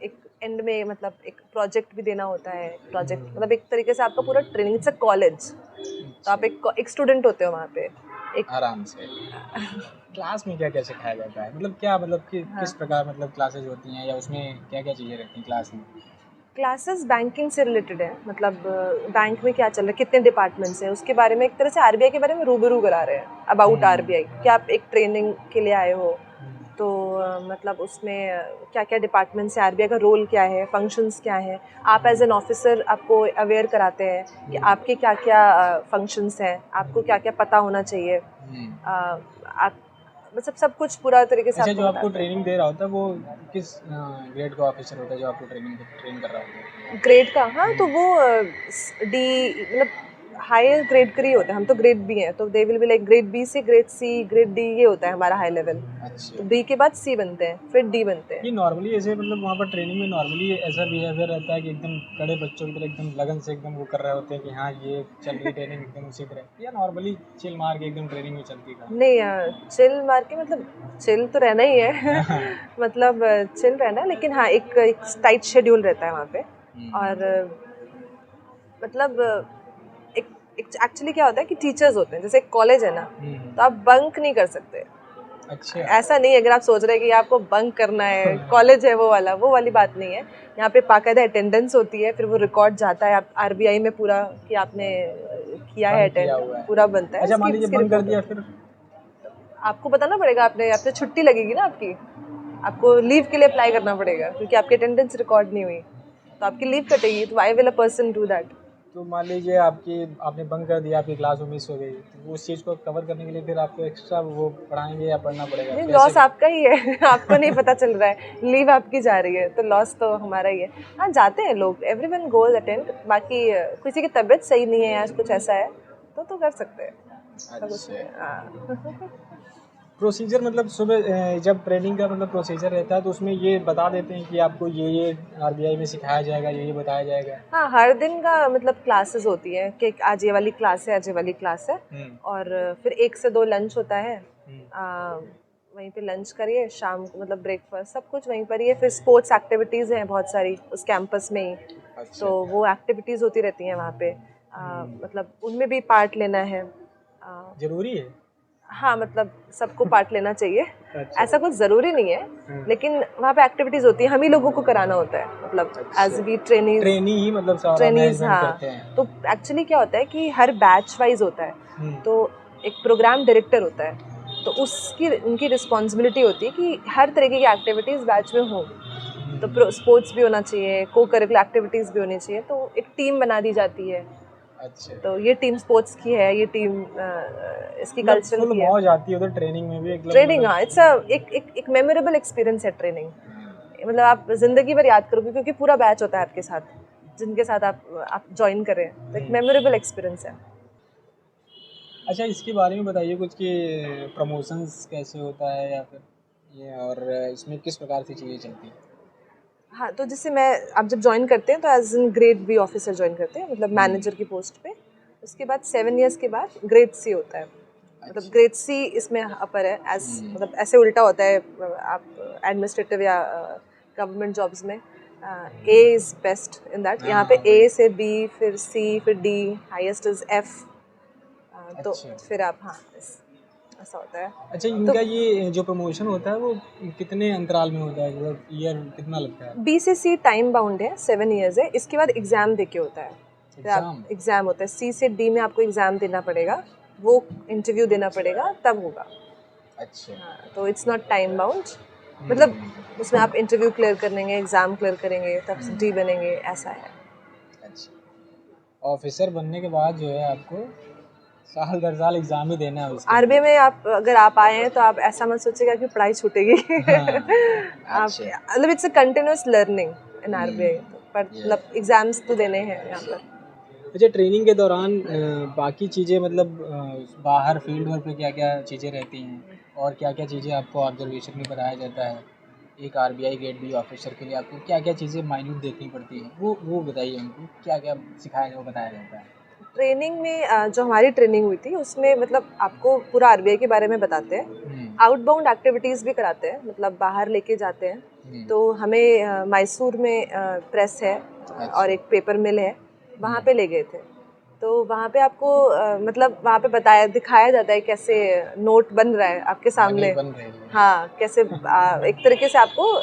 एक एंड में मतलब एक प्रोजेक्ट भी देना होता है, प्रोजेक्ट मतलब एक तरीके से आपका पूरा ट्रेनिंग, इट्स अ कॉलेज, तो आप एक स्टूडेंट होते हो वहाँ पे एक आराम से। क्लास में क्या क्या सिखाया जाता है, मतलब क्या, मतलब कि किस प्रकार मतलब क्लासेज होती हैं, या उसमें क्या क्या चीज़ें रहती हैं क्लास में? क्लासेस बैंकिंग से रिलेटेड है, मतलब बैंक में क्या चल रहा है, कितने डिपार्टमेंट्स हैं, उसके बारे में एक तरह से आरबीआई के बारे में रूबरू करा रहे हैं, अबाउट आरबीआई। क्या आप एक ट्रेनिंग के लिए आए हो, तो मतलब उसमें क्या क्या डिपार्टमेंट्स है, आरबीआई का रोल क्या है, फंक्शंस क्या है, आप एज एन ऑफिसर आपको अवेयर कराते हैं कि आपके क्या क्या फंक्शंस हैं, आपको क्या क्या पता होना चाहिए। आप मतलब सब कुछ पूरा तरीके से अच्छा, आपको जो आपको बताते हैं। ट्रेनिंग दे रहा होता है वो किस ग्रेड का ऑफिसर होता है जो आपको ट्रेन कर रहा होता है? ग्रेड का, हाँ, तो वो डी मतलब हायर ग्रेड का ही होता है, हम तो ग्रेड बी हैं, तो they will be like grade B से ग्रेड सी ग्रेड डी, ये होता है हमारा हाई लेवल। अच्छा, तो बी के बाद सी बनते हैं, फिर डी बनते हैं। ये नॉर्मली ऐसे मतलब वहाँ पर ट्रेनिंग में नॉर्मली ऐसा बिहेवियर रहता है कि एकदम कड़े बच्चों की तरह एकदम लगन से एकदम वो कर रहे होते हैं कि हाँ ये चल रही ट्रेनिंग एकदम उसी तरह, या नॉर्मली चिल मार के एकदम ट्रेनिंग में चलती है? नहीं, चिल मार के मतलब चिल तो रहना ही है मतलब चिल रहना, लेकिन हाँ एक टाइट शेड्यूल रहता है वहाँ पे। और मतलब एक एक्चुअली क्या होता है कि टीचर्स होते हैं, जैसे एक कॉलेज है ना, तो आप बंक नहीं कर सकते। अच्छा, ऐसा नहीं है, अगर आप सोच रहे हैं कि आपको बंक करना है, कॉलेज है वो वाली बात नहीं है। यहाँ पे बाकायदा अटेंडेंस होती है, फिर वो रिकॉर्ड जाता है आप आरबीआई में पूरा कि आपने किया है, बंक किया अटेंड हुआ है। पूरा बनता है। अच्छा, मान लीजिए इसकी बंक कर रिपोर्ट दिया होती फिर? है, आपको बताना पड़ेगा, आपने छुट्टी लगेगी ना आपकी, आपको लीव के लिए अप्लाई करना पड़ेगा क्योंकि आपकी अटेंडेंस रिकॉर्ड नहीं हुई, तो आपकी लीव कटेगी। तो why will a person do that? तो मान लीजिए आपने बंक कर दिया, आपकी क्लास में मिस हो गई, तो उस चीज़ को कवर करने के लिए फिर आपको एक्स्ट्रा वो पढ़ाएंगे या पढ़ना पड़ेगा, नहीं, कैसे? लॉस आपका ही है आपको नहीं पता चल रहा है, लीव आपकी जा रही है, तो लॉस तो हमारा ही है। हाँ, जाते हैं लोग, एवरीवन गोज अटेंड, बाकी किसी की तबीयत सही नहीं है या कुछ ऐसा है तो कर सकते हैं, ऐसा कुछ नहीं है। हाँ प्रोसीजर मतलब सुबह जब ट्रेनिंग का मतलब प्रोसीजर रहता है तो उसमें ये बता देते हैं कि आपको ये आरबीआई में सिखाया जाएगा, ये बताया जाएगा? हाँ, हर दिन का मतलब क्लासेस होती है कि आज ये वाली क्लास है, आज ये वाली क्लास है, और फिर 1 से 2 लंच होता है। वहीं पे लंच करिए, शाम को मतलब ब्रेकफास्ट सब कुछ वहीं पर ही है। फिर स्पोर्ट्स एक्टिविटीज़ हैं बहुत सारी उस कैंपस में ही, अच्छा, तो वो एक्टिविटीज़ होती रहती हैं वहाँ पे। मतलब उनमें भी पार्ट लेना है। जरूरी है? हाँ, मतलब सबको पार्ट लेना चाहिए, अच्छा, ऐसा कुछ ज़रूरी नहीं है, लेकिन वहाँ पे एक्टिविटीज़ होती है, हम ही लोगों को कराना होता है, मतलब एज वी ट्रेनीज। ट्रेनी ही मतलब सारा ट्रेनीज, मैनेजमेंट हाँ। करते हैं? तो एक्चुअली क्या होता है कि हर बैच वाइज होता है, तो एक प्रोग्राम डायरेक्टर होता है, तो उसकी उनकी रिस्पॉन्सिबिलिटी होती है कि हर तरीके की एक्टिविटीज़ बैच में हो। तो स्पोर्ट्स भी होना चाहिए, को करिकुलर एक्टिविटीज़ भी होनी चाहिए, तो एक टीम बना दी जाती है। अच्छा, तो ये टीम स्पोर्ट्स की है, ये टीम इसकी मतलब कल्चरल फुल की है। मौज आती है उधर ट्रेनिंग में भी ट्रेनिंग, हाँ, इट्स अ एक मेमोरेबल एक्सपीरियंस है ट्रेनिंग, मतलब आप जिंदगी भर याद करोगे क्योंकि पूरा बैच होता है आपके साथ, जिनके साथ आप ज्वाइन करें, तो एक मेमोरेबल एक्सपीरियंस है। अच्छा, इसके बारे में बताइए कुछ कि प्रमोशंस कैसे होता है, या फिर ये, और इसमें किस प्रकार से चीज़ें चलती हैं? हाँ, तो जैसे मैं आप जब ज्वाइन करते हैं तो as an grade B officer join करते हैं, मतलब मैनेजर की पोस्ट पे। उसके बाद 7 इयर्स के बाद ग्रेड सी होता है, मतलब ग्रेड सी इसमें अपर है, एज मतलब ऐसे उल्टा होता है आप एडमिनिस्ट्रेटिव या गवर्नमेंट जॉब्स में A is best in that. यहाँ पे ए से बी, फिर सी, फिर डी, हाईएस्ट इज एफ। तो फिर आप हाँ ऐसा होता है। अच्छा, इनका ये जो प्रमोशन होता है वो कितने अंतराल में होता है, मतलब ईयर कितना लगता है? बी से सी टाइम बाउंड है, 7 इयर्स है। इसके बाद एग्ज़ाम देके होता है, एग्ज़ाम होता है। सी से डी में आपको एग्ज़ाम देना पड़ेगा, वो इंटरव्यू देना पड़ेगा, तब होगा। अच्छा। हाँ, तो इट्स नॉट टाइम बाउंड, मतलब उसमें आप इंटरव्यू क्लियर करेंगे, एग्ज़ाम क्लियर करेंगे, तब डी बनेंगे, ऐसा है। अच्छा, ऑफिसर बनने के बाद जो है आपको साल दर साल एग्जाम ही देना है उसके। आरबीआई में आप अगर आप आए हैं तो आप ऐसा मत सोचिएगा कि पढ़ाई छूटेगी। हाँ, आप मतलब it's a continuous learning in RBI, पर मतलब एग्जाम्स तो देने हैं यहाँ पर। अच्छा, ट्रेनिंग के दौरान बाकी चीज़ें मतलब बाहर फील्ड वर्क पे क्या क्या चीज़ें रहती हैं और क्या क्या चीज़ें आपको ऑब्जर्वेशन में बताया जाता है? एक आरबीआई ग्रेड बी ऑफिसर के लिए आपको क्या क्या चीज़ें माइन्यूट देखनी पड़ती हैं, वो बताइए हमको, क्या क्या सिखाया वो बताया जाता है? ट्रेनिंग में जो हमारी ट्रेनिंग हुई थी उसमें मतलब आपको पूरा आरबीआई के बारे में बताते हैं, आउटबाउंड एक्टिविटीज़ भी कराते हैं, मतलब बाहर लेके जाते हैं। तो हमें मैसूर में प्रेस है और एक पेपर मिल है, वहाँ पे ले गए थे। तो वहाँ पे आपको मतलब वहाँ पे दिखाया जाता है कैसे नोट बन रहा है आपके सामने। हाँ, कैसे एक तरीके से आपको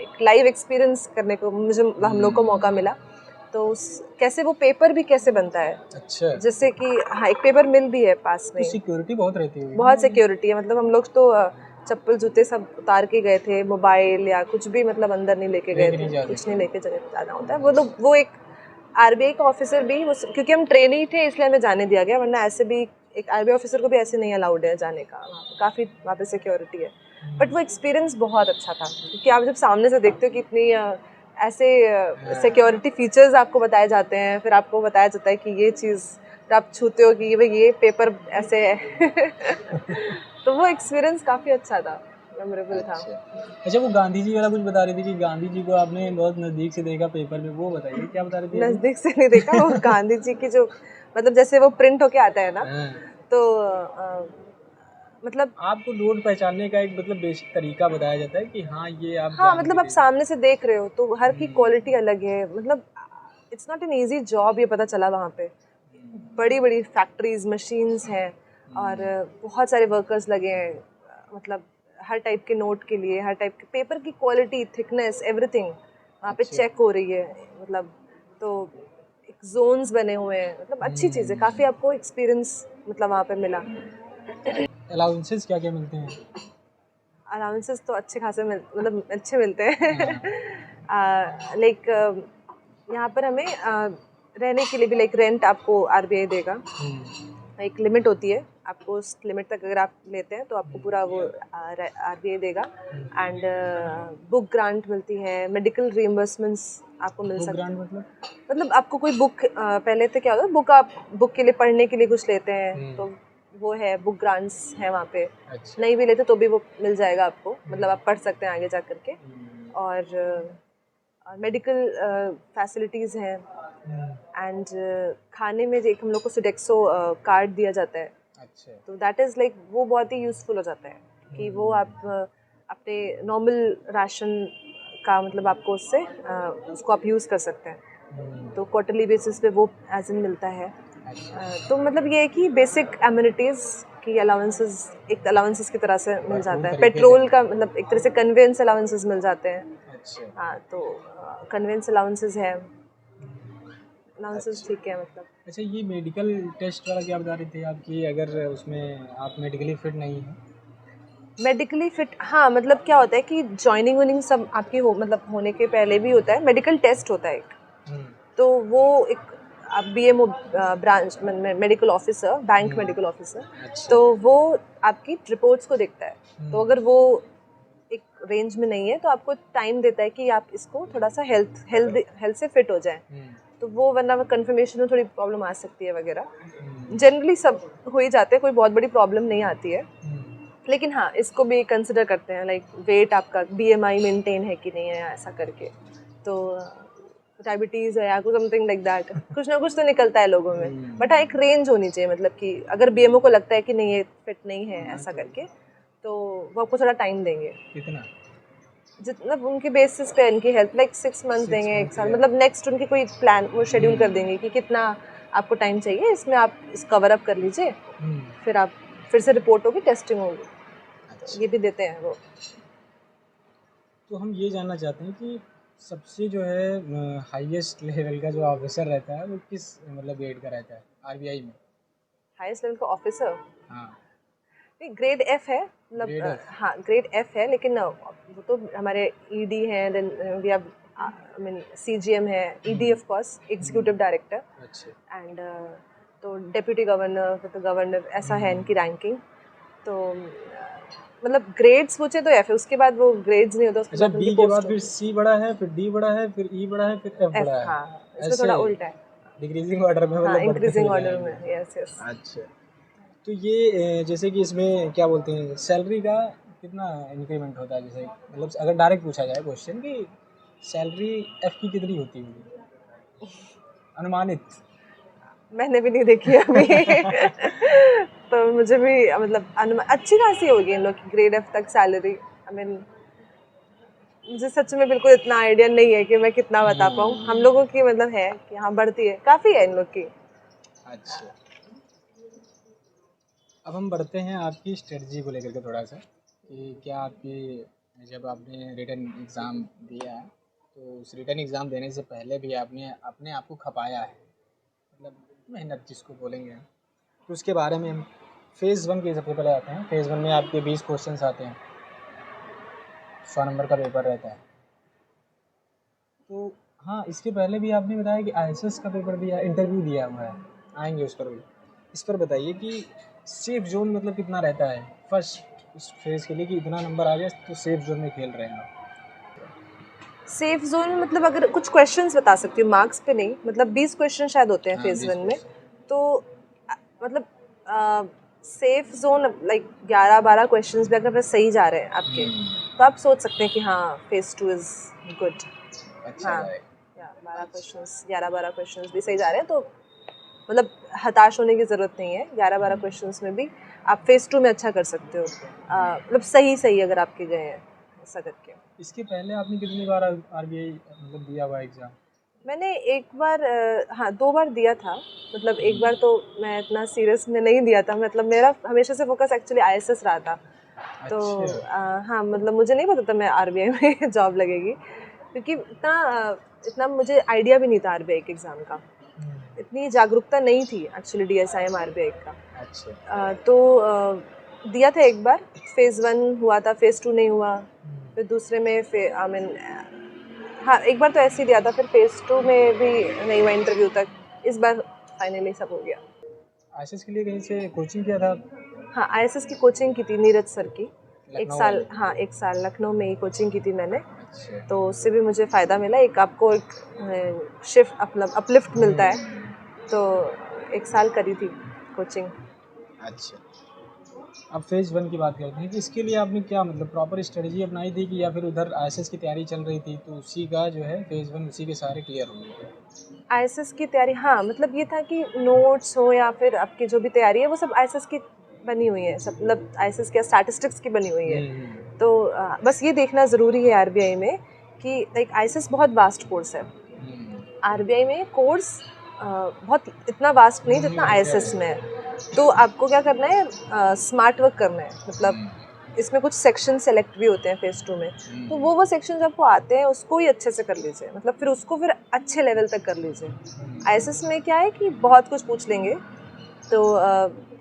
एक लाइव एक्सपीरियंस करने को हम लोग को मौका मिला। तो कैसे वो पेपर भी कैसे बनता है। अच्छा। जैसे कि हाँ, एक पेपर मिल भी है पास में। तो सिक्योरिटी बहुत रहती है? बहुत सिक्योरिटी है, मतलब हम लोग तो चप्पल जूते सब उतार के गए थे, मोबाइल या कुछ भी मतलब अंदर नहीं लेके गए थे, कुछ नहीं लेके जाना होता है। वो लोग वो एक आरबीआई का ऑफिसर भी क्योंकि हम ट्रेनी थे इसलिए हमें जाने दिया गया, वरना ऐसे भी एक आरबीआई ऑफिसर को भी ऐसे नहीं अलाउड है जाने का। काफ़ी वहाँ पे सिक्योरिटी है, बट वो एक्सपीरियंस बहुत अच्छा था क्योंकि आप जब सामने से देखते हो कि इतनी ऐसे सिक्योरिटी फीचर्स आपको बताए जाते हैं, फिर आपको बताया जाता है कि ये चीज़ आप छूते हो कि भाई ये पेपर ऐसे है। तो वो एक्सपीरियंस काफ़ी अच्छा था, मेमोरेबल था। अच्छा, वो गांधी जी वाला कुछ बता रही थी कि गांधी जी को आपने बहुत नज़दीक से देखा पेपर में, वो बताइए क्या बता रही थी? नज़दीक से नहीं देखा, वो गांधी जी की जो मतलब जैसे वो प्रिंट होके आता है ना, तो मतलब आपको नोट पहचानने का एक मतलब बेसिक तरीका बताया जाता है कि हाँ ये आप हाँ, मतलब आप सामने से देख रहे हो तो हर की क्वालिटी अलग है, मतलब it's not an easy job, ये पता चला वहाँ पे। बड़ी बड़ी फैक्ट्रीज, मशीन्स हैं और बहुत सारे वर्कर्स लगे हैं, मतलब हर टाइप के नोट के लिए, हर टाइप के पेपर की क्वालिटी, थिकनेस, एवरीथिंग वहाँ पे चेक हो रही है। मतलब तो एक जोन्स बने हुए हैं, मतलब अच्छी चीज़ है, काफ़ी आपको एक्सपीरियंस मतलब वहाँ पे मिला। अलाउंसेस क्या क्या मिलते हैं? अलाउंसेस तो अच्छे खासे मतलब अच्छे मिलते हैं। लाइक यहाँ पर हमें रहने के लिए भी लाइक रेंट आपको आरबीआई देगा, एक लिमिट होती है, आपको उस लिमिट तक अगर आप लेते हैं तो आपको पूरा वो आरबीआई देगा। एंड बुक ग्रांट मिलती है, मेडिकल रिइंबर्समेंट्स आपको मिल सकते हैं। मतलब आपको कोई बुक पहले तो क्या होता है, बुक के लिए पढ़ने के लिए कुछ लेते हैं तो वो है, बुक ग्रांट्स है वहाँ पे। अच्छा। नहीं भी लेते तो भी वो मिल जाएगा आपको, मतलब आप पढ़ सकते हैं आगे जा करके। और मेडिकल फैसिलिटीज़ हैं। एंड खाने में एक हम लोग को सुडेक्सो कार्ड दिया जाता है। अच्छा। तो दैट इज़ लाइक वो बहुत ही यूज़फुल हो जाता है कि वो आप अपने नॉर्मल राशन का मतलब आपको उससे उसको आप यूज़ कर सकते हैं। तो क्वार्टरली बेसिस पे वो एज इन मिलता है। तो मतलब ये है कि बेसिक एमिनिटीज़ की अलाउंसेस एक अलाउंसेस की तरह से मिल जाता है। पेट्रोल का मतलब एक तरह से कन्वेंस अलाउंसेस मिल जाते हैं। अच्छा। हाँ, तो कन्वेंस अलाउंसेस है, अलाउंसेस ठीक है मतलब। अच्छा, ये मेडिकल टेस्ट वाला क्या बता रही थी आपकी, अगर उसमें आप मेडिकली फिट नहीं हैं? मेडिकली फिट, हाँ, मतलब क्या होता है कि जॉइनिंग विनिंग सब आपकी मतलब होने के पहले भी होता है, मेडिकल टेस्ट होता है एक। तो वो एक BMO branch medical officer, bank medical officer, तो वो आपकी रिपोर्ट्स को देखता है। तो अगर वो एक रेंज में नहीं है तो आपको टाइम देता है कि आप इसको थोड़ा सा हेल्थ से फिट हो जाए। तो वो वरना कंफर्मेशन में थोड़ी प्रॉब्लम आ सकती है वगैरह। जनरली सब हो ही जाते हैं, कोई बहुत बड़ी प्रॉब्लम नहीं आती है। लेकिन हाँ, इसको भी कंसिडर करते हैं, लाइक वेट आपका BMI मेंटेन है कि नहीं है, ऐसा करके तो डायबिटीज़ है या कुछ समथिंग लाइक दैट, कुछ ना कुछ तो निकलता है लोगों में। बट हाँ, एक रेंज होनी चाहिए, मतलब कि अगर बीएमओ को लगता है कि नहीं ये फिट नहीं है ऐसा करके, तो वो आपको थोड़ा टाइम देंगे। कितना? जितना उनके बेसिस पे, उनकी हेल्थ लाइक 6 मंथ देंगे, 1 साल, मतलब नेक्स्ट उनकी कोई प्लान वो शेड्यूल कर देंगे कि कितना आपको टाइम चाहिए, इसमें आप इस कवर अप कर लीजिए, फिर आप फिर से रिपोर्ट होगी, टेस्टिंग होगी। अच्छा। ये भी देते हैं वो। तो हम ये जानना चाहते हैं कि सबसे जो है हाईएस्ट लेवल का जो ऑफिसर रहता है वो किस मतलब ग्रेड का रहता है आरबीआई में? हाईएस्ट लेवल का ऑफिसर हाँ, ग्रेड एफ है, मतलब ग्रेड एफ। हाँ ग्रेड एफ है, लेकिन वो तो हमारे ईडी हैं, then we have I mean CGM है, ED of course executive director, अच्छा। एंड तो डेप्यूटी गवर्नर, फिर तो गवर्नर, ऐसा है इनकी रैंकिंग। तो मतलब ग्रेड्स पूछे तो एफ है, उसके बाद वो ग्रेड्स नहीं होता, उसके अच्छा, बाद बी उनकी के पोस्ट बाद फिर सी बड़ा है, फिर डी बड़ा है, फिर ई बड़ा है, फिर एफ एफ। बड़ा है। हाँ, इसमें ऐसे थोड़ा उल्टा है। डिक्रीजिंग ऑर्डर में हाँ, मतलब बढ़ते इंक्रीजिंग हुए ऑर्डर जाएंगे। में, यस यस। अच्छा, तो ये जैसे कि इसमें क्या बोलते हैं सैलरी का कितना इंक्रीमेंट होता है? जैसे मतलब अगर डायरेक्ट पूछा जाए क्वेश्चन कि सैलरी एफ की कितनी होती होगी अनुमानित? मैंने भी नहीं देखी अभी तो मुझे भी मतलब अनुमान अच्छी खासी होगी इन लोग की ग्रेड एफ तक सैलरी। आई मीन मुझे सच में बिल्कुल इतना आइडिया नहीं है कि मैं कितना बता पाऊँ। हम लोगों की मतलब है कि हाँ बढ़ती है, काफ़ी है इन लोग की। अच्छा, अब हम बढ़ते हैं आपकी स्ट्रेटजी को लेकर के थोड़ा सा कि क्या आपकी जब आपने रिटन एग्ज़ाम दिया तो उस रिटन एग्ज़ाम देने से पहले भी आपने अपने आप को खपाया है, मतलब मेहनत जिसको बोलेंगे, तो उसके बारे में हम फ़ेज़ 1 के सबसे पहले आते हैं। फ़ेज़ 1 में आपके 20 क्वेश्चंस आते हैं, 100 नंबर का पेपर रहता है। तो हाँ, इसके पहले भी आपने बताया कि आईएसएस का पेपर दिया, इंटरव्यू दिया हुआ है, आएंगे उस पर भी। इस पर बताइए कि सेफ जोन मतलब कितना रहता है फर्स्ट इस फेज़ के लिए कि इतना नंबर आ जाए तो सेफ जोन में खेल रहे हैं आप? सेफ जोन में मतलब अगर कुछ क्वेश्चंस बता सकती हूँ, मार्क्स पे नहीं, मतलब 20 क्वेश्चन शायद होते हैं हाँ, फेज 20 1 में। क्वेश्चन। तो मतलब सेफ जोन लाइक 11-12 क्वेश्चंस भी अगर सही जा रहे हैं आपके, तो आप सोच सकते हैं कि हाँ फेज 2 इज़ गुड। अच्छा हाँ, जाएगा। या 12 क्वेश्चंस, 11-12 क्वेश्चंस भी सही जा रहे हैं, तो मतलब हताश होने की ज़रूरत नहीं है। 11-12 क्वेश्चंस में भी आप फेज़ 2 में अच्छा कर सकते हो, मतलब सही अगर आपके गए हैं ऐसा करके। इसके पहले आपने कितनी बार आरबीआई मतलब दिया हुआ एग्ज़ाम? मैंने एक बार हाँ 2 बार दिया था। मतलब एक बार तो मैं इतना सीरियस में नहीं दिया था, मतलब मेरा हमेशा से फोकस एक्चुअली आईएसएस रहा था। तो अच्छा। हाँ मतलब मुझे नहीं पता था मैं आरबीआई में जॉब लगेगी, क्योंकि इतना मुझे आइडिया भी नहीं था आरबीआई के एग्ज़ाम का, इतनी जागरूकता नहीं थी एक्चुअली डीएसआईएम आरबीआई का। अच्छा। तो दिया था एक बार, फेज़ 1 हुआ था, फेज़ 2 नहीं हुआ, फिर दूसरे में आई मीन हाँ एक बार तो ऐसे ही दिया था, फिर फेज़ 2 में भी नहीं हुआ इंटरव्यू तक। इस बार फाइनली सब हो गया। आईएसएस के लिए कहीं से कोचिंग किया था? हाँ आईएसएस की कोचिंग की थी नीरज सर की, एक लखनऊ साल। वाली? हाँ 1 साल लखनऊ में ही कोचिंग की थी मैंने, अच्छा। तो उससे भी मुझे फ़ायदा मिला। एक आपको एक शिफ्ट अपलिफ्ट मिलता है, तो 1 साल करी थी कोचिंग। अच्छा, अब फेज़ 1 की बात करते हैं कि इसके लिए आपने क्या मतलब प्रॉपर स्ट्रेटजी अपनाई थी कि या फिर उधर आईएसएस की तैयारी चल रही थी तो उसी का जो है फेज़ 1 उसी के सारे क्लियर हो गए? आईएसएस की तैयारी, हाँ मतलब ये था कि नोट्स हो या फिर आपकी जो भी तैयारी है वो सब आईएसएस की बनी हुई है, सब मतलब आईएसएस के स्टैटिस्टिक्स की बनी हुई है। तो बस ये देखना ज़रूरी है आरबीआई में कि लाइक आईएसएस बहुत वास्ट कोर्स है। आरबीआई में कोर्स बहुत इतना वास्ट नहीं जितना आईएसएस में है। तो आपको क्या करना है, स्मार्ट वर्क करना है, मतलब इसमें कुछ सेक्शन सेलेक्ट भी होते हैं फेज़ 2 में, तो वो सेक्शन जब आपको आते हैं उसको ही अच्छे से कर लीजिए, मतलब फिर उसको फिर अच्छे लेवल तक कर लीजिए। आईएसएस में क्या है कि बहुत कुछ पूछ लेंगे, तो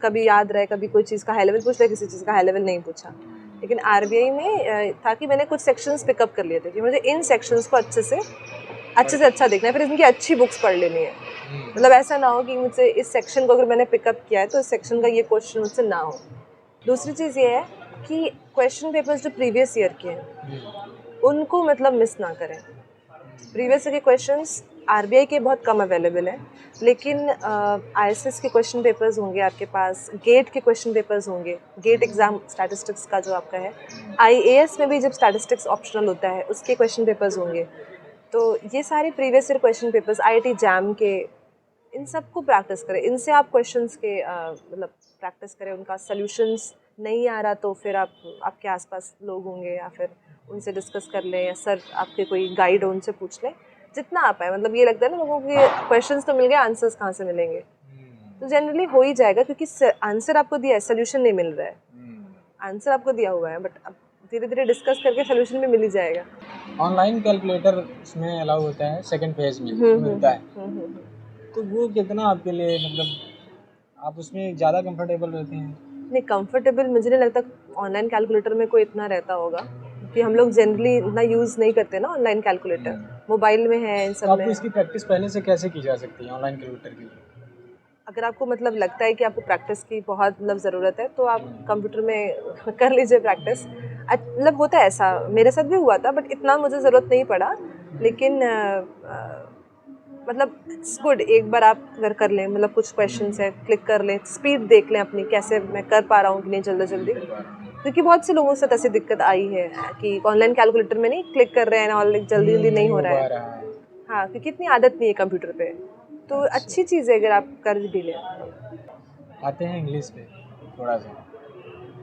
कभी याद रहे, कभी कोई चीज़ का हाई लेवल पूछ लिया, किसी चीज़ का हाई लेवल नहीं पूछा। लेकिन आरबीआई में था कि मैंने कुछ सेक्शंस पिकअप कर लिए थे कि मुझे इन सेक्शंस को अच्छे से अच्छा देखना है, फिर इनकी अच्छी बुक्स पढ़ लेनी है। मतलब ऐसा ना हो कि मुझसे इस सेक्शन को अगर मैंने पिकअप किया है तो इस सेक्शन का ये क्वेश्चन मुझसे ना हो। दूसरी चीज़ ये है कि क्वेश्चन पेपर्स जो प्रीवियस ईयर के हैं उनको मतलब मिस ना करें। प्रीवियस ईयर के क्वेश्चंस आरबीआई के बहुत कम अवेलेबल हैं, लेकिन आईएसएस के क्वेश्चन पेपर्स होंगे आपके पास, गेट के क्वेश्चन पेपर्स होंगे, गेट एग्ज़ाम स्टैटिस्टिक्स का जो आपका है, आईएएस में भी जब स्टैटिस्टिक्स ऑप्शनल होता है उसके क्वेश्चन पेपर्स होंगे। तो ये सारे previous year question papers IIT jam के, इन सब को प्रैक्टिस करें। इनसे आप क्वेश्चंस के मतलब प्रैक्टिस करें, उनका सॉल्यूशंस नहीं आ रहा तो फिर आप आपके आसपास लोग होंगे या फिर उनसे डिस्कस कर लें, या सर आपके कोई गाइड हो उनसे पूछ लें जितना आ पाए। मतलब ये लगता है ना लोगों के क्वेश्चंस तो मिल गए, आंसर्स कहाँ से मिलेंगे, तो जनरली हो ही जाएगा क्योंकि आंसर आपको दिया है, सोल्यूशन नहीं मिल रहा है। आंसर आपको दिया हुआ है बट अब धीरे धीरे डिस्कस करके सोल्यूशन भी मिल ही जाएगा। ऑनलाइन कैलकुलेटर इसमें अलाउ होता है, सेकंड फेज में मिलता है, तो वो कितना आपके लिए मतलब आप उसमें ज़्यादा कंफर्टेबल रहते हैं? नहीं, कंफर्टेबल मुझे नहीं लगता ऑनलाइन कैलकुलेटर में कोई इतना रहता होगा, क्योंकि हम लोग जनरली इतना यूज़ नहीं करते ना ऑनलाइन कैलकुलेटर, मोबाइल में है, इन तो सब में आपको इसकी प्रैक्टिस पहले से कैसे की जा सकती है ऑनलाइन कैलकुलेटर की? अगर आपको मतलब लगता है कि आपको प्रैक्टिस की बहुत मतलब ज़रूरत है तो आप कंप्यूटर में कर लीजिए प्रैक्टिस। मतलब होता है ऐसा, मेरे साथ भी हुआ था बट इतना मुझे ज़रूरत नहीं पड़ा, लेकिन मतलब इट्स गुड, एक बार आप अगर कर लें, मतलब कुछ क्वेश्चंस है क्लिक कर लें, स्पीड देख लें अपनी कैसे मैं कर पा रहा हूँ कि नहीं जल्दी जल्दी, क्योंकि बहुत से लोगों से ऐसी दिक्कत आई है कि ऑनलाइन कैलकुलेटर में नहीं क्लिक कर रहे हैं और जल्दी जल्दी नहीं हो रहा है। हाँ, क्योंकि इतनी आदत नहीं है कंप्यूटर पे, तो अच्छी चीज़ है अगर आप कर भी लें। आते हैं इंग्लिश पे थोड़ा सा,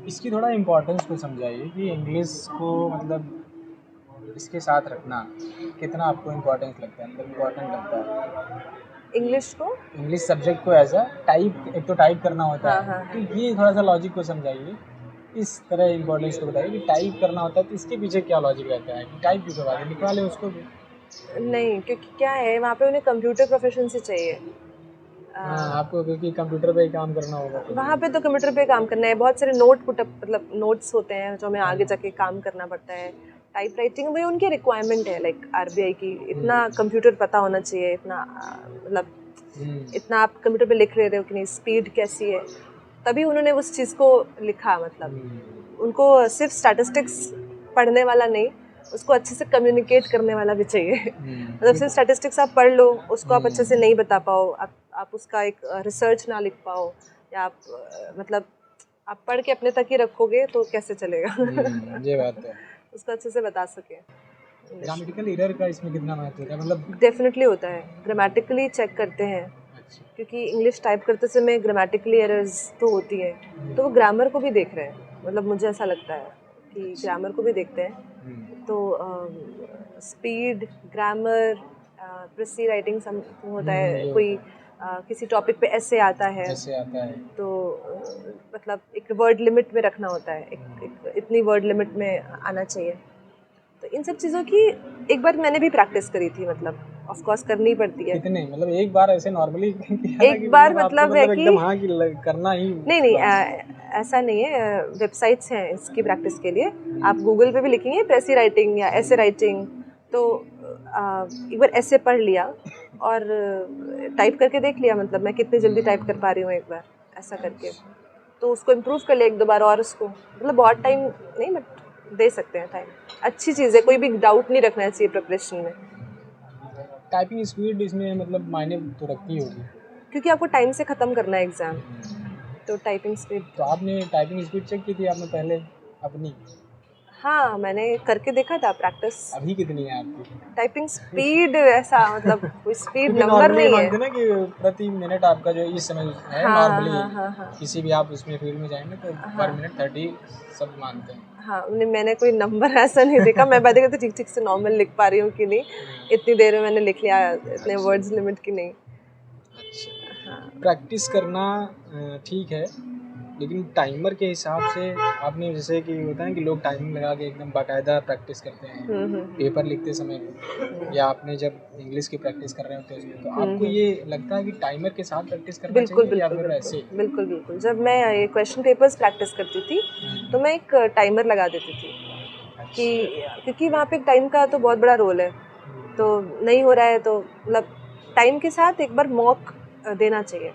इसकी थोड़ा इम्पोर्टेंस को समझाइए कि इंग्लिश को मतलब इसके साथ रखना कितना आपको इम्पोर्टेंस लगता है, मतलब इम्पोर्टेंट लगता है इंग्लिश को, इंग्लिश सब्जेक्ट को ऐसा टाइप, एक तो टाइप करना होता हाँ, है, हाँ, तो ये थोड़ा सा लॉजिक को समझाइए, इस तरह इम्पोर्टेंस को बताइए कि टाइप करना होता है तो इसके पीछे क्या लॉजिक रहता है कि टाइप क्यों करवा दें, लिखवा लें उसको भी। नहीं, क्योंकि क्या है वहाँ पे उन्हें कंप्यूटर प्रोफेशनसी चाहिए। हाँ, आपको क्योंकि कंप्यूटर पे ही काम करना होगा तो वहाँ पे तो कंप्यूटर पे काम करना है, बहुत सारे नोट पुटअप मतलब नोट्स होते हैं जो हमें आगे जाके काम करना पड़ता है। टाइप राइटिंग वही उनकी रिक्वायरमेंट है, लाइक RBI की, इतना कंप्यूटर पता होना चाहिए, इतना मतलब इतना आप कंप्यूटर पे लिख रहे हो कि नहीं, स्पीड कैसी है, तभी उन्होंने उस चीज़ को लिखा। मतलब उनको सिर्फ स्टैटिस्टिक्स पढ़ने वाला नहीं, उसको अच्छे से कम्युनिकेट करने वाला भी चाहिए। मतलब सिर्फ स्टैटिस्टिक्स आप पढ़ लो, उसको आप अच्छे से नहीं बता पाओ, आप उसका एक रिसर्च ना लिख पाओ, या आप मतलब आप पढ़ के अपने तक ही रखोगे तो कैसे चलेगा। ये बात है। उसको अच्छे से बता सके। ग्रामेटिकल एरर का इसमें कितना महत्व होता है, मतलब डेफिनेटली होता है, ग्रामेटिकली चेक करते हैं, क्योंकि इंग्लिश टाइप करते समय ग्रामेटिकली एरर्स तो होती है, तो वो ग्रामर को भी देख रहे हैं। मतलब मुझे ऐसा लगता है कि ग्रामर को भी देखते हैं, तो स्पीड, ग्रामर, प्रेसी राइटिंग होता है, कोई किसी टॉपिक पे ऐसे आता है तो मतलब एक वर्ड लिमिट में रखना होता है, एक इतनी वर्ड लिमिट में आना चाहिए। तो इन सब चीज़ों की एक बार मैंने भी प्रैक्टिस करी थी, मतलब ऑफ कोर्स करनी पड़ती है। कितने मतलब एक बार ऐसे नॉर्मली एक बार मतलब है कि हाँ कि करना ही नहीं ऐसा नहीं है, वेबसाइट्स हैं इसकी प्रैक्टिस के लिए। आप गूगल पे भी लिखेंगे प्रेसी राइटिंग या ऐसे राइटिंग, तो एक बार ऐसे पढ़ लिया और टाइप करके देख लिया, मतलब मैं कितनी जल्दी टाइप कर पा रही हूँ एक बार ऐसा करके, तो उसको इम्प्रूव कर लिया एक दो बार, और उसको मतलब बहुत टाइम नहीं बट दे सकते हैं टाइम। अच्छी चीज़ है, कोई भी डाउट नहीं रखना चाहिए प्रिपरेशन में। टाइपिंग स्पीड इसमें मतलब मायने तो रखती होगी, क्योंकि आपको टाइम से ख़त्म करना है एग्ज़ाम, तो टाइपिंग स्पीड। तो आपने टाइपिंग स्पीड चेक की थी आपने पहले अपनी? हाँ, मैंने करके देखा था प्रैक्टिस। अभी कितनी है आपकी टाइपिंग स्पीड? ऐसा मतलब कोई स्पीड नंबर नहीं है। ना कि प्रति मिनट आपका जो इस समय है नॉर्मली, हाँ। किसी भी आप उसमें फील्ड में जाएंगे तो पर मिनट 30 सब मानते हैं। हाँ, मैंने कोई नंबर ऐसा नहीं देखा, मैं बात करती ठीक ठीक से नॉर्मल लिख पा रही हूँ कि नहीं, इतनी देर में मैंने लिख लिया, इतने वर्ड्स लिमिट की नहीं। प्रैक्टिस करना ठीक है, लेकिन टाइमर के हिसाब से आपने जैसे कि होता है कि लोग टाइमिंग लगा के एकदम बाकायदा प्रैक्टिस करते हैं पेपर लिखते समय, या आपने जब इंग्लिश की प्रैक्टिस कर रहे होते हैं, तो आपको ये लगता है कि टाइमर के साथ प्रैक्टिस करना चाहिए या फिर ऐसे? बिल्कुल। जब मैं ये क्वेश्चन पेपर्स प्रैक्टिस करती थी तो मैं एक टाइमर लगा देती थी कि क्योंकि वहाँ पे टाइम का तो बहुत बड़ा रोल है, तो नहीं हो रहा है तो मतलब टाइम के साथ एक बार मॉक देना चाहिए,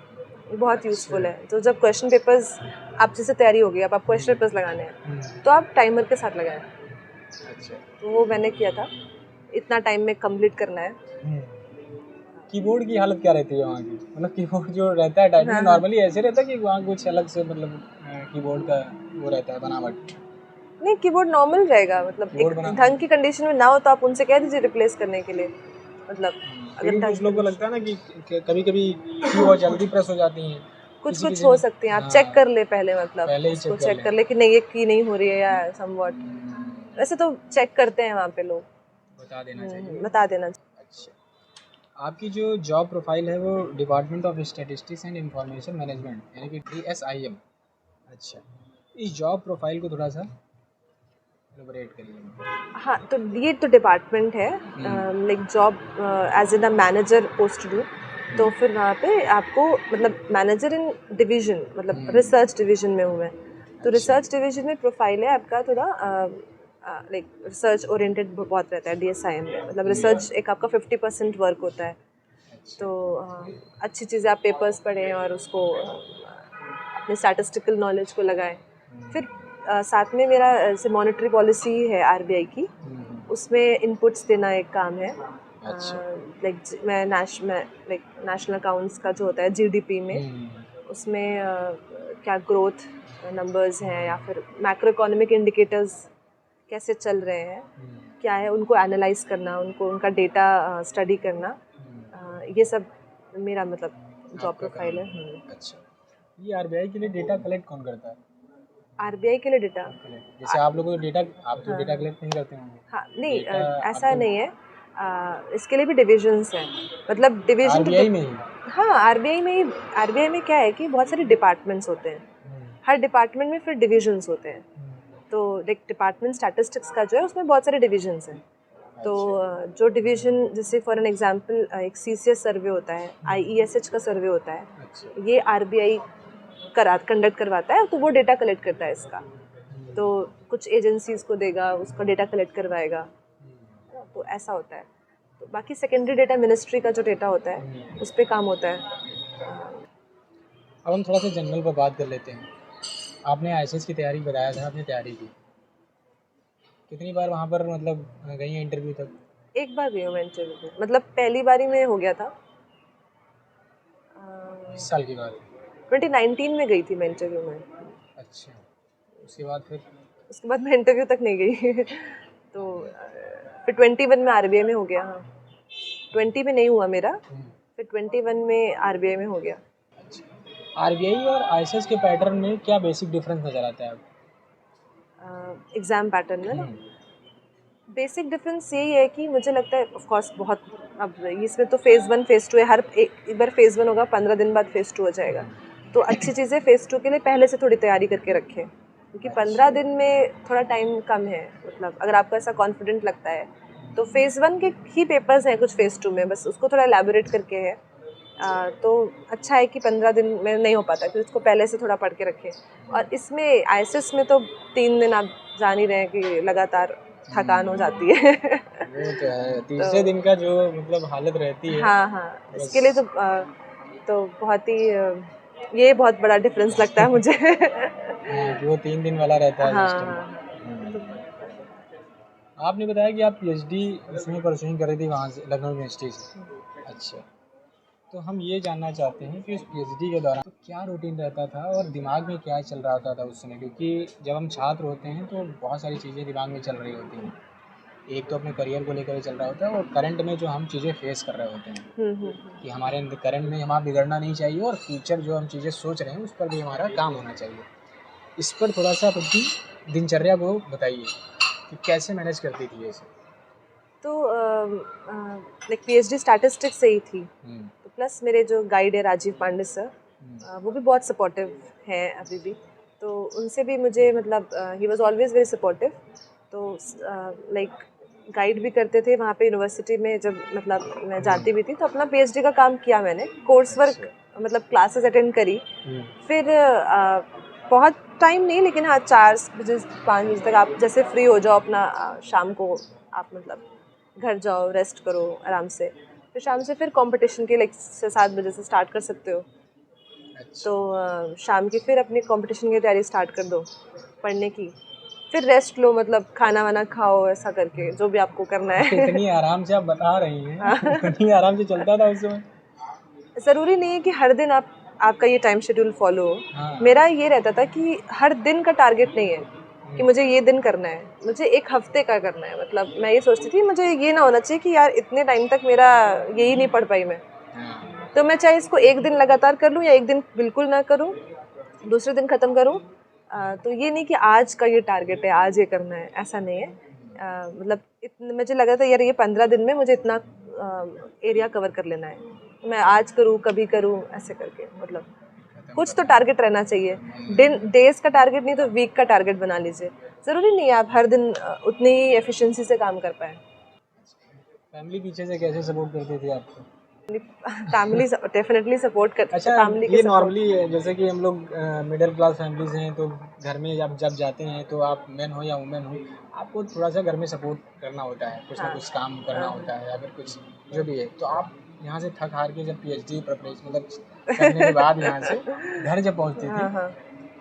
बहुत यूज़फुल है। तो जब क्वेश्चन पेपर्स आप जैसे तैयारी होगी, अब आप क्वेश्चन पेपर्स लगाने हैं तो आप टाइमर के साथ लगाएं। तो वो मैंने किया था, इतना टाइम में कंप्लीट करना है। कीबोर्ड की हालत क्या रहती है वहाँ की, मतलब कीबोर्ड जो रहता है टाइपिंग नॉर्मली ऐसे रहता है कि वहाँ कुछ अलग से मतलब कीबोर्ड का वो रहता है बनावट? नहीं, कीबोर्ड नॉर्मल रहेगा, मतलब एक कीबोर्ड बना ढंग की कंडीशन में ना हो तो आप उनसे कह दीजिए रिप्लेस करने के लिए, मतलब अगर लेकिन कुछ ढंग लोग को लगता है ना कि कभी कभी की बहुत जल्दी प्रेस हो जाती हैं, कुछ किसी कुछ किसी हो में। सकती हैं, आप हाँ, चेक कर ले पहले, मतलब पहले ही उसको चेक कर चेक लें। कर ले कि नहीं ये की नहीं हो रही है या समवॉट, वैसे तो चेक करते हैं वहाँ पे लोग, बता देना चाहिए। बता देना चाहिए। अच्छा, आपकी जो जॉब प्रोफाइल है वो department of statistics and information management यानी कि DSIM। अच्छा, इस जॉब प्रोफाइल को थोड़ा सा एलैबोरेट करिए। हाँ, तो ये तो डिपार्टमेंट है, like job as in a manager post do, तो फिर वहाँ पे आपको मतलब मैनेजर इन डिवीजन, मतलब रिसर्च डिवीजन में हूँ मैं, तो रिसर्च डिवीजन में प्रोफाइल है आपका थोड़ा लाइक रिसर्च ओरिएंटेड बहुत रहता है DSIM में, मतलब रिसर्च एक आपका 50% वर्क होता है, तो अच्छी चीज़ें आप पेपर्स पढ़ें और उसको अपने स्टैटिस्टिकल नॉलेज को लगाएं। फिर साथ में मेरा जैसे मॉनेटरी पॉलिसी है RBI की, उसमें इनपुट्स देना एक काम है, लाइक मैं नेशनल अकाउंट्स का जो होता है GDP में, उसमें क्या ग्रोथ नंबर्स हैं या फिर मैक्रो इकोनॉमिक इंडिकेटर्स कैसे चल रहे हैं, क्या है, उनको एनालाइज करना, उनको उनका डेटा स्टडी करना, ये सब मेरा मतलब जॉब प्रोफाइल है। अच्छा, ये RBI के लिए डेटा कलेक्ट कौन करता है? RBI के लिए डेटा, जैसे आप लोगों को डेटा, आप तो डेटा कलेक्ट नहीं करते होंगे। हाँ नहीं, डेटा ऐसा आपको नहीं है, इसके लिए भी डिविजन्स हैं, मतलब डिवीजन RBI में ही। हाँ RBI में ही, RBI में क्या है कि बहुत सारे डिपार्टमेंट्स होते हैं, हर डिपार्टमेंट में फिर डिविजन्स होते हैं, तो लाइक डिपार्टमेंट स्टैटिस्टिक्स का जो है उसमें बहुत सारे डिविजन्स हैं, तो जो डिवीजन, जैसे फॉर एन एग्जांपल एक CCS सर्वे होता है, IESH का सर्वे होता है, ये RBI कंडक्ट करवाता है, तो वो डेटा कलेक्ट करता है इसका, तो कुछ एजेंसीज को देगा, उसका डेटा कलेक्ट करवाएगा, तो ऐसा होता है। तो बाकी सेकेंडरी डेटा मिनिस्ट्री का जो डेटा होता है उस पर काम होता है। अब हम थोड़ा सा जनरल पर बात कर लेते हैं। आपने ICS की तैयारी बताया था, आपने तैयारी की, कितनी बार वहाँ पर मतलब गई हैं इंटरव्यू तक? एक बार गई हूँ मैं इंटरव्यू, मतलब पहली बारी में हो गया था, इस साल की बात? 2019 में गई थी मैं इंटरव्यू में। अच्छा, उसके बाद फिर? उसके बाद मैं इंटरव्यू तक नहीं गई तो फिर 21 में RBI में हो गया। हाँ, 20 में नहीं हुआ मेरा, फिर 21 में RBI में हो गया। RBI और ICS के पैटर्न में क्या बेसिक डिफरेंस नज़र आता है आपको? एग्ज़ाम पैटर्न में ना, बेसिक डिफरेंस यही है कि मुझे लगता है ऑफ कोर्स बहुत, अब इसमें तो फेज़ 1 फेज़ 2 है, हर एक बार फेज़ 1 होगा, 15 दिन बाद फेज़ 2 हो जाएगा, तो अच्छी चीज़ें फेज़ 2 के लिए पहले से थोड़ी तैयारी करके रखें, क्योंकि 15 दिन में थोड़ा टाइम कम है, मतलब अगर आपको ऐसा कॉन्फिडेंट लगता है तो फेज़ 1 के ही पेपर्स हैं कुछ फेज़ 2 में, बस उसको थोड़ा एलैबोरेट करके है, तो अच्छा है कि 15 दिन में नहीं हो पाता, क्योंकि उसको पहले से थोड़ा पढ़ के रखें। और इसमें ICS में तो 3 दिन आप जान ही रहे हैं कि लगातार थकान हो जाती है वो तो है, तीसरे दिन का जो मतलब हालत रहती है। हाँ, इसके लिए तो बहुत ही ये बहुत बड़ा डिफरेंस लगता है मुझे कि वो 3 दिन वाला रहता है सिस्टम। हाँ। आपने बताया कि आप PhD उसमें परसुइंग कर रही थी वहाँ से, लखनऊ यूनिवर्सिटी से। अच्छा, तो हम ये जानना चाहते हैं कि उस PhD के दौरान तो क्या रूटीन रहता था और दिमाग में क्या चल रहा होता था उस समय, क्योंकि जब हम छात्र होते हैं तो बहुत सारी चीज़ें दिमाग में चल रही होती हैं, एक तो अपने करियर को लेकर चल रहा होता है और करंट में जो हम चीज़ें फेस कर रहे होते हैं कि हमारे करंट में हमारा बिगड़ना नहीं चाहिए और फ्यूचर जो हम चीज़ें सोच रहे हैं उस पर भी हमारा काम होना चाहिए। इस पर थोड़ा सा अपनी दिनचर्या को बताइए कि कैसे मैनेज करती थी ये सब? तो लाइक PhD स्टैटिस्टिक्स से ही थी, तो प्लस मेरे जो गाइड है राजीव पांडे सर, वो भी बहुत सपोर्टिव हैं अभी भी, तो उनसे भी मुझे मतलब he was always very supportive, तो लाइक गाइड भी करते थे वहाँ पे यूनिवर्सिटी में, जब मतलब मैं जाती भी थी तो अपना PhD का काम किया मैंने, कोर्स वर्क मतलब क्लासेस अटेंड करी, फिर बहुत टाइम नहीं, लेकिन हाँ 4 बजे 5 बजे तक आप जैसे फ्री हो जाओ अपना, शाम को आप मतलब घर जाओ, रेस्ट करो आराम से, फिर शाम से फिर कंपटीशन के लाइक 7 बजे से स्टार्ट कर सकते हो। तो शाम की फिर अपनी कंपटीशन की तैयारी स्टार्ट कर दो पढ़ने की, फिर रेस्ट लो, मतलब खाना वाना खाओ, ऐसा करके जो भी आपको करना है इतनी आराम से आप बता रही हैं इतनी आराम से चलता था उस समय? ज़रूरी नहीं है कि हर दिन आपका ये टाइम शेड्यूल फॉलो हो। हाँ। मेरा ये रहता था कि हर दिन का टारगेट नहीं है, कि मुझे ये दिन करना है, मुझे एक हफ्ते का करना है। मतलब मैं ये सोचती थी मुझे ये ना होना चाहिए कि यार इतने टाइम तक मेरा यही नहीं पढ़ पाई मैं, तो मैं चाहे इसको एक दिन लगातार कर लूँ या एक दिन बिल्कुल ना करूँ, दूसरे दिन ख़त्म करूँ। तो ये नहीं कि आज का ये टारगेट है, आज ये करना है, ऐसा नहीं है। मतलब मुझे लगा था यार ये 15 दिन में मुझे इतना एरिया कवर कर लेना है, मैं आज करूँ कभी करूँ ऐसे करके। मतलब कुछ तो टारगेट रहना चाहिए, डेज का टारगेट नहीं तो वीक का टारगेट बना लीजिए। ज़रूरी नहीं है आप हर दिन उतनी ही एफिशिएंसी से काम कर पाएँ। फैमिली पीछे से कैसे सपोर्ट करती थी आपको? फैमिली डेफिनेटली सपोर्ट करती अच्छा, है, फैमिली के ये सपोर्ट। नॉर्मली जैसे कि हम लोग मिडिल क्लास फैमिली से हैं, तो घर में जब जाते हैं तो आप मैन हो या वुमेन हो, आपको थोड़ा सा घर में सपोर्ट करना होता है, कुछ ना कुछ काम करना होता है या फिर कुछ जो भी है। तो आप यहाँ से थक हार के जब पीएचडी प्रिपरेशन मतलब करने के बाद यहाँ से घर जब पहुँचती हाँ थी, हाँ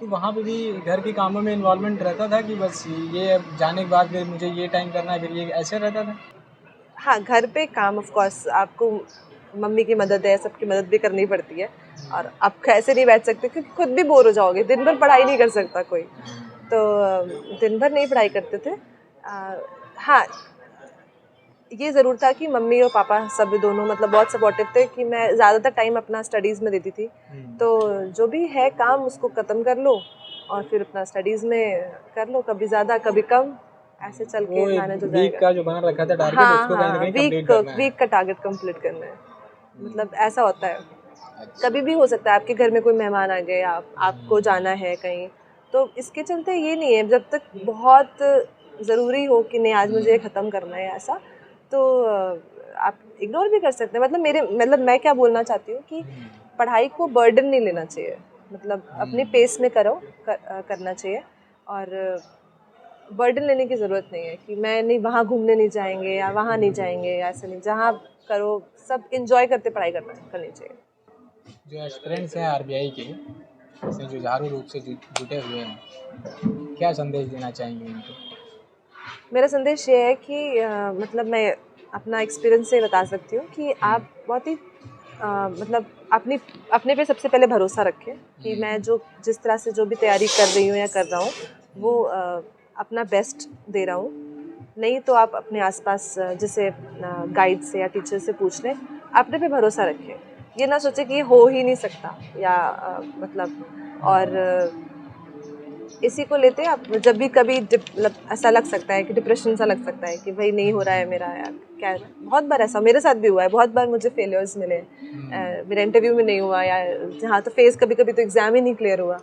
तो वहाँ पे भी घर के कामों में इन्वॉल्वमेंट रहता था कि बस ये अब जाने के बाद फिर मुझे ये टाइम करना है, फिर ये ऐसे रहता था? हाँ, घर पे काम ऑफ कोर्स आपको मम्मी की मदद है, सबकी मदद भी करनी पड़ती है। और आप ऐसे नहीं बैठ सकते क्योंकि खुद भी बोर हो जाओगे, दिन भर पढ़ाई नहीं कर सकता कोई, तो दिन भर नहीं पढ़ाई करते थे। हाँ, ये ज़रूर था कि मम्मी और पापा सब दोनों मतलब बहुत सपोर्टिव थे कि मैं ज़्यादातर टाइम अपना स्टडीज़ में देती थी। तो जो भी है काम उसको ख़त्म कर लो और फिर अपना स्टडीज़ में कर लो, कभी ज़्यादा कभी कम, ऐसे चल वो के एक मैनेज हो वीक जाएगा। का जो बना रखा था टारगेट, हाँ उसको कहीं ना हाँ, कहीं कंप्लीट करना है। वीक का टारगेट कंप्लीट करना है। मतलब ऐसा होता है, कभी भी हो सकता है आपके घर में कोई मेहमान आ गए, आपको जाना है कहीं, तो इसके चलते ये नहीं है जब तक बहुत ज़रूरी हो कि नहीं आज मुझे ये ख़त्म करना है ऐसा, तो आप इग्नोर भी कर सकते हैं। मतलब मैं क्या बोलना चाहती हूँ कि पढ़ाई को बर्डन नहीं लेना चाहिए, मतलब अपने पेस में करना चाहिए। और बर्डन लेने की ज़रूरत नहीं है कि मैं नहीं वहाँ घूमने नहीं जाएंगे या वहाँ नहीं जाएंगे, ऐसे नहीं, जहाँ करो सब इंजॉय करते पढ़ाई करनी चाहिए। जो एस्पिरेंट्स हैं आरबीआई के, इसमें जुझारू रूप से जुटे हुए हैं, क्या संदेश देना चाहेंगे उनको? मेरा संदेश ये है कि मतलब मैं अपना एक्सपीरियंस से बता सकती हूँ कि आप बहुत ही मतलब अपने पे सबसे पहले भरोसा रखें कि मैं जिस तरह से जो भी तैयारी कर रही हूँ या कर रहा हूँ वो अपना बेस्ट दे रहा हूँ। नहीं तो आप अपने आसपास जैसे गाइड से या टीचर से पूछ लें, अपने पे भरोसा रखें। ये ना सोचें कि ये हो ही नहीं सकता या मतलब और इसी को लेते आप जब भी कभी मतलब ऐसा लग सकता है कि डिप्रेशन सा लग सकता है कि भाई नहीं हो रहा है मेरा, यार क्या, बहुत बार ऐसा मेरे साथ भी हुआ है, बहुत बार मुझे फेलियर्स मिले, मेरा इंटरव्यू में नहीं हुआ या जहाँ तो फेस कभी कभी तो एग्ज़ाम ही नहीं क्लियर हुआ,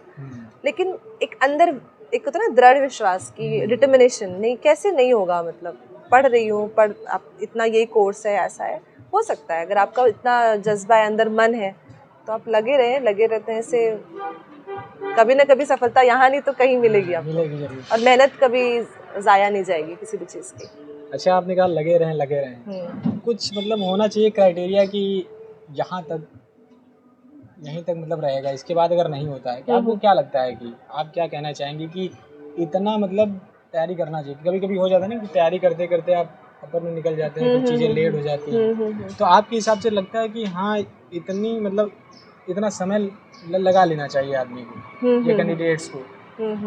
लेकिन एक अंदर एक होता है ना दृढ़ विश्वास की डिटर्मिनेशन, नहीं कैसे नहीं होगा, मतलब पढ़ रही हूँ, आप इतना यही कोर्स है, ऐसा है, हो सकता है। अगर आपका इतना जज्बा है, अंदर मन है, तो आप लगे रहते हैं, से कभी ना कभी सफलता यहाँ नहीं तो कहीं मिलेगी आपको, और मेहनत कभी ज़ाया नहीं जाएगी किसी भी चीज़ की। अच्छा, आपने कहा लगे रहें, कुछ मतलब होना चाहिए क्राइटेरिया कि यहीं तक मतलब रहेगा, इसके बाद अगर नहीं होता है, कि आपको क्या लगता है कि आप क्या कहना चाहेंगे कि इतना मतलब तैयारी करना चाहिए? कभी कभी हो जाता है ना कि तैयारी करते करते आप अपर में निकल जाते हैं, कुछ चीज़ें लेट हो जाती हैं, तो आपके हिसाब से लगता है कि हाँ इतनी मतलब इतना समय लगा लेना चाहिए आदमी को या कैंडिडेट्स को,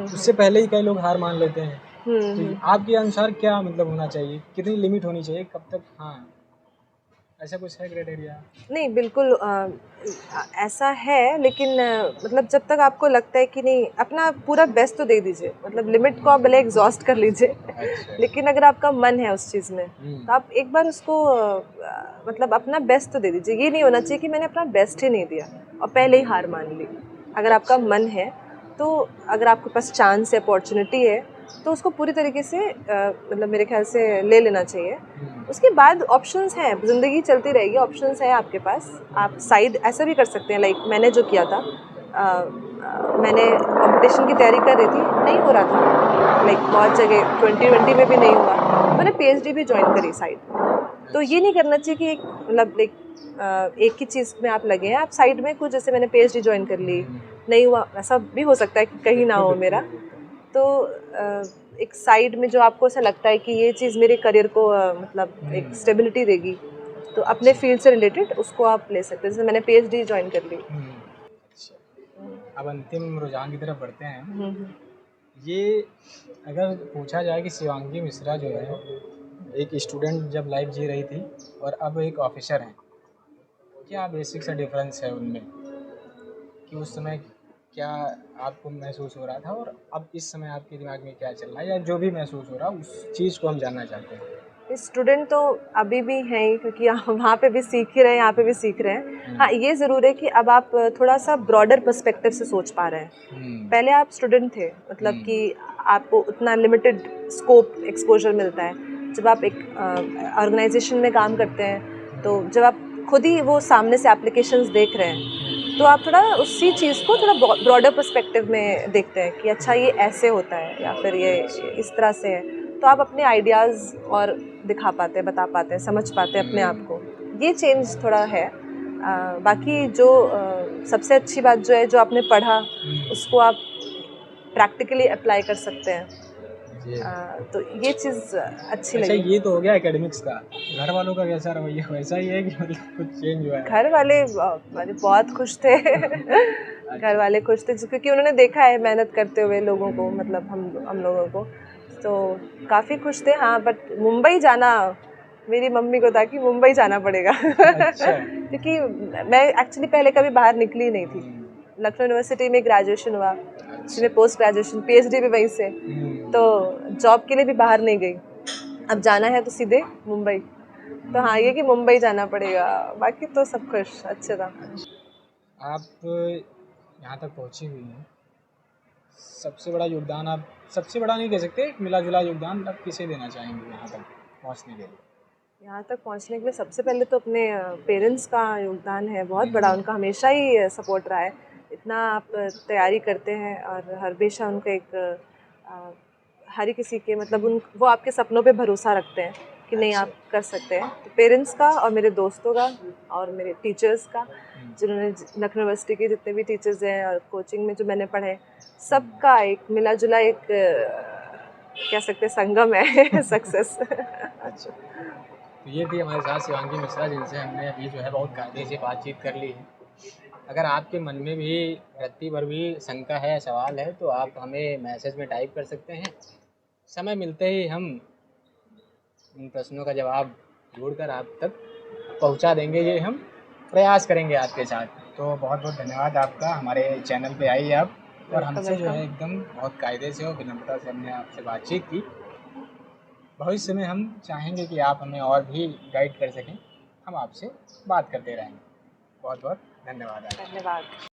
उससे पहले ही कई लोग हार मान लेते हैं, तो आपके अनुसार क्या मतलब होना चाहिए, कितनी लिमिट होनी चाहिए, कब तक? हाँ, ऐसा कुछ है क्राइटेरिया? नहीं, बिल्कुल ऐसा है, लेकिन मतलब जब तक आपको लगता है कि नहीं, अपना पूरा बेस्ट तो दे दीजिए, मतलब लिमिट को आप भले एग्जॉस्ट कर लीजिए, अच्छा। लेकिन अगर आपका मन है उस चीज़ में तो आप एक बार उसको मतलब अपना बेस्ट तो दे दीजिए। ये नहीं होना चाहिए कि मैंने अपना बेस्ट ही नहीं दिया और पहले ही हार मान ली। अगर आपका मन है, तो अगर आपके पास चांस है, अपॉर्चुनिटी है, तो उसको पूरी तरीके से मतलब मेरे ख्याल से ले लेना चाहिए। उसके बाद ऑप्शंस हैं, ज़िंदगी चलती रहेगी, ऑप्शंस हैं आपके पास। आप साइड ऐसा भी कर सकते हैं, लाइक मैंने जो किया था, मैंने कंपटीशन की तैयारी कर रही थी, नहीं हो रहा था, लाइक बहुत जगह 2020 में भी नहीं हुआ, तो मैंने पीएचडी भी ज्वाइन करी साइड। तो ये नहीं करना चाहिए कि मतलब लाइक एक ही चीज़ में आप लगे हैं, आप साइड में कुछ, जैसे मैंने पीएचडी ज्वाइन कर ली, नहीं हुआ, ऐसा भी हो सकता है कि कहीं ना हो मेरा, तो एक साइड में जो आपको ऐसा लगता है कि ये चीज़ मेरे करियर को मतलब एक स्टेबिलिटी देगी, तो अपने फील्ड से रिलेटेड उसको आप ले सकते हैं। जैसे मैंने पीएचडी ज्वाइन कर ली। अब अंतिम रुझान की तरफ बढ़ते हैं। ये अगर पूछा जाए कि शिवांगी मिश्रा जो है एक स्टूडेंट जब लाइफ जी रही थी और अब एक ऑफिसर हैं, क्या बेसिक सा डिफरेंस है उनमें, कि उस समय क्या आपको महसूस हो रहा था और अब इस समय आपके दिमाग में क्या चल रहा है, या जो भी महसूस हो रहा है उस चीज़ को हम जानना चाहते हैं। स्टूडेंट तो अभी भी हैं ही, क्योंकि वहाँ पे भी सीख ही रहे हैं, यहाँ पे भी सीख रहे हैं। हाँ, ये ज़रूर है कि अब आप थोड़ा सा ब्रॉडर पर्सपेक्टिव से सोच पा रहे हैं। पहले आप स्टूडेंट थे, मतलब कि आपको उतना लिमिटेड स्कोप एक्सपोजर मिलता है। जब आप एक ऑर्गेनाइजेशन में काम करते हैं, तो जब आप खुद ही वो सामने से एप्लीकेशंस देख रहे हैं, तो आप थोड़ा उसी चीज़ को थोड़ा ब्रॉडर पर्सपेक्टिव में देखते हैं कि अच्छा ये ऐसे होता है या फिर ये इस तरह से है। तो आप अपने आइडियाज़ और दिखा पाते हैं, बता पाते हैं, समझ पाते हैं अपने आप को। ये चेंज थोड़ा है। बाकी जो सबसे अच्छी बात जो है, जो आपने पढ़ा उसको आप प्रैक्टिकली अप्लाई कर सकते हैं। तो ये चीज़ अच्छी अच्छा, लगी। ये तो हो गया एकेडमिक्स का। घर वालों का कैसा रवैया, वैसा ही है कि मतलब कुछ चेंज हुआ है? घर वाले बहुत खुश थे। घर वाले खुश थे क्योंकि उन्होंने देखा है मेहनत करते हुए लोगों को, मतलब हम लोगों को, तो काफ़ी खुश थे। हाँ, बट मुंबई जाना मेरी मम्मी को था कि मुंबई जाना पड़ेगा। अच्छा। क्योंकि मैं एक्चुअली पहले कभी बाहर निकली नहीं थी। लखनऊ यूनिवर्सिटी में ग्रेजुएशन हुआ, उसमें पोस्ट ग्रेजुएशन पीएचडी भी वहीं से, तो जॉब के लिए भी बाहर नहीं गई। अब जाना है तो सीधे मुंबई। तो हाँ, ये कि मुंबई जाना पड़ेगा, बाकी तो सब खुश, अच्छे था। आप यहाँ तक पहुँची हुई हैं, सबसे बड़ा योगदान आप, सबसे बड़ा नहीं कह सकते, मिला जुला योगदान आप किसे देना चाहेंगे यहाँ तक पहुँचने के लिए? यहाँ तक पहुँचने के लिए सबसे पहले तो अपने पेरेंट्स का योगदान है बहुत बड़ा। उनका हमेशा ही सपोर्ट रहा है। इतना आप तैयारी करते हैं और हमेशा उनका एक हर किसी के, मतलब वो आपके सपनों पे भरोसा रखते हैं कि नहीं आप कर सकते हैं। तो पेरेंट्स का और मेरे दोस्तों का और मेरे टीचर्स का, जिन्होंने लखनऊ यूनिवर्सिटी के जितने भी टीचर्स हैं और कोचिंग में जो मैंने पढ़े, सबका एक मिला जुला एक कह सकते संगम है सक्सेस। अच्छा, तो ये थी हमारे साथ शिवांगी मिश्रा, जिनसे हमने अभी जो है बहुत कायदे से बातचीत कर ली है। अगर आपके मन में भी रत्ती भर भी शंका है, सवाल है, तो आप हमें मैसेज में टाइप कर सकते हैं। समय मिलते ही हम उन प्रश्नों का जवाब ढूंढकर आप तक पहुंचा देंगे, ये हम प्रयास करेंगे आपके साथ। तो बहुत बहुत धन्यवाद आपका, हमारे चैनल पे आइए आप, और हमसे जो है एकदम बहुत कायदे से और विनम्रता से हमने आपसे बातचीत की। भविष्य में हम चाहेंगे कि आप हमें और भी गाइड कर सकें, हम आपसे बात करते रहेंगे। बहुत बहुत धन्यवाद आपका। धन्यवाद।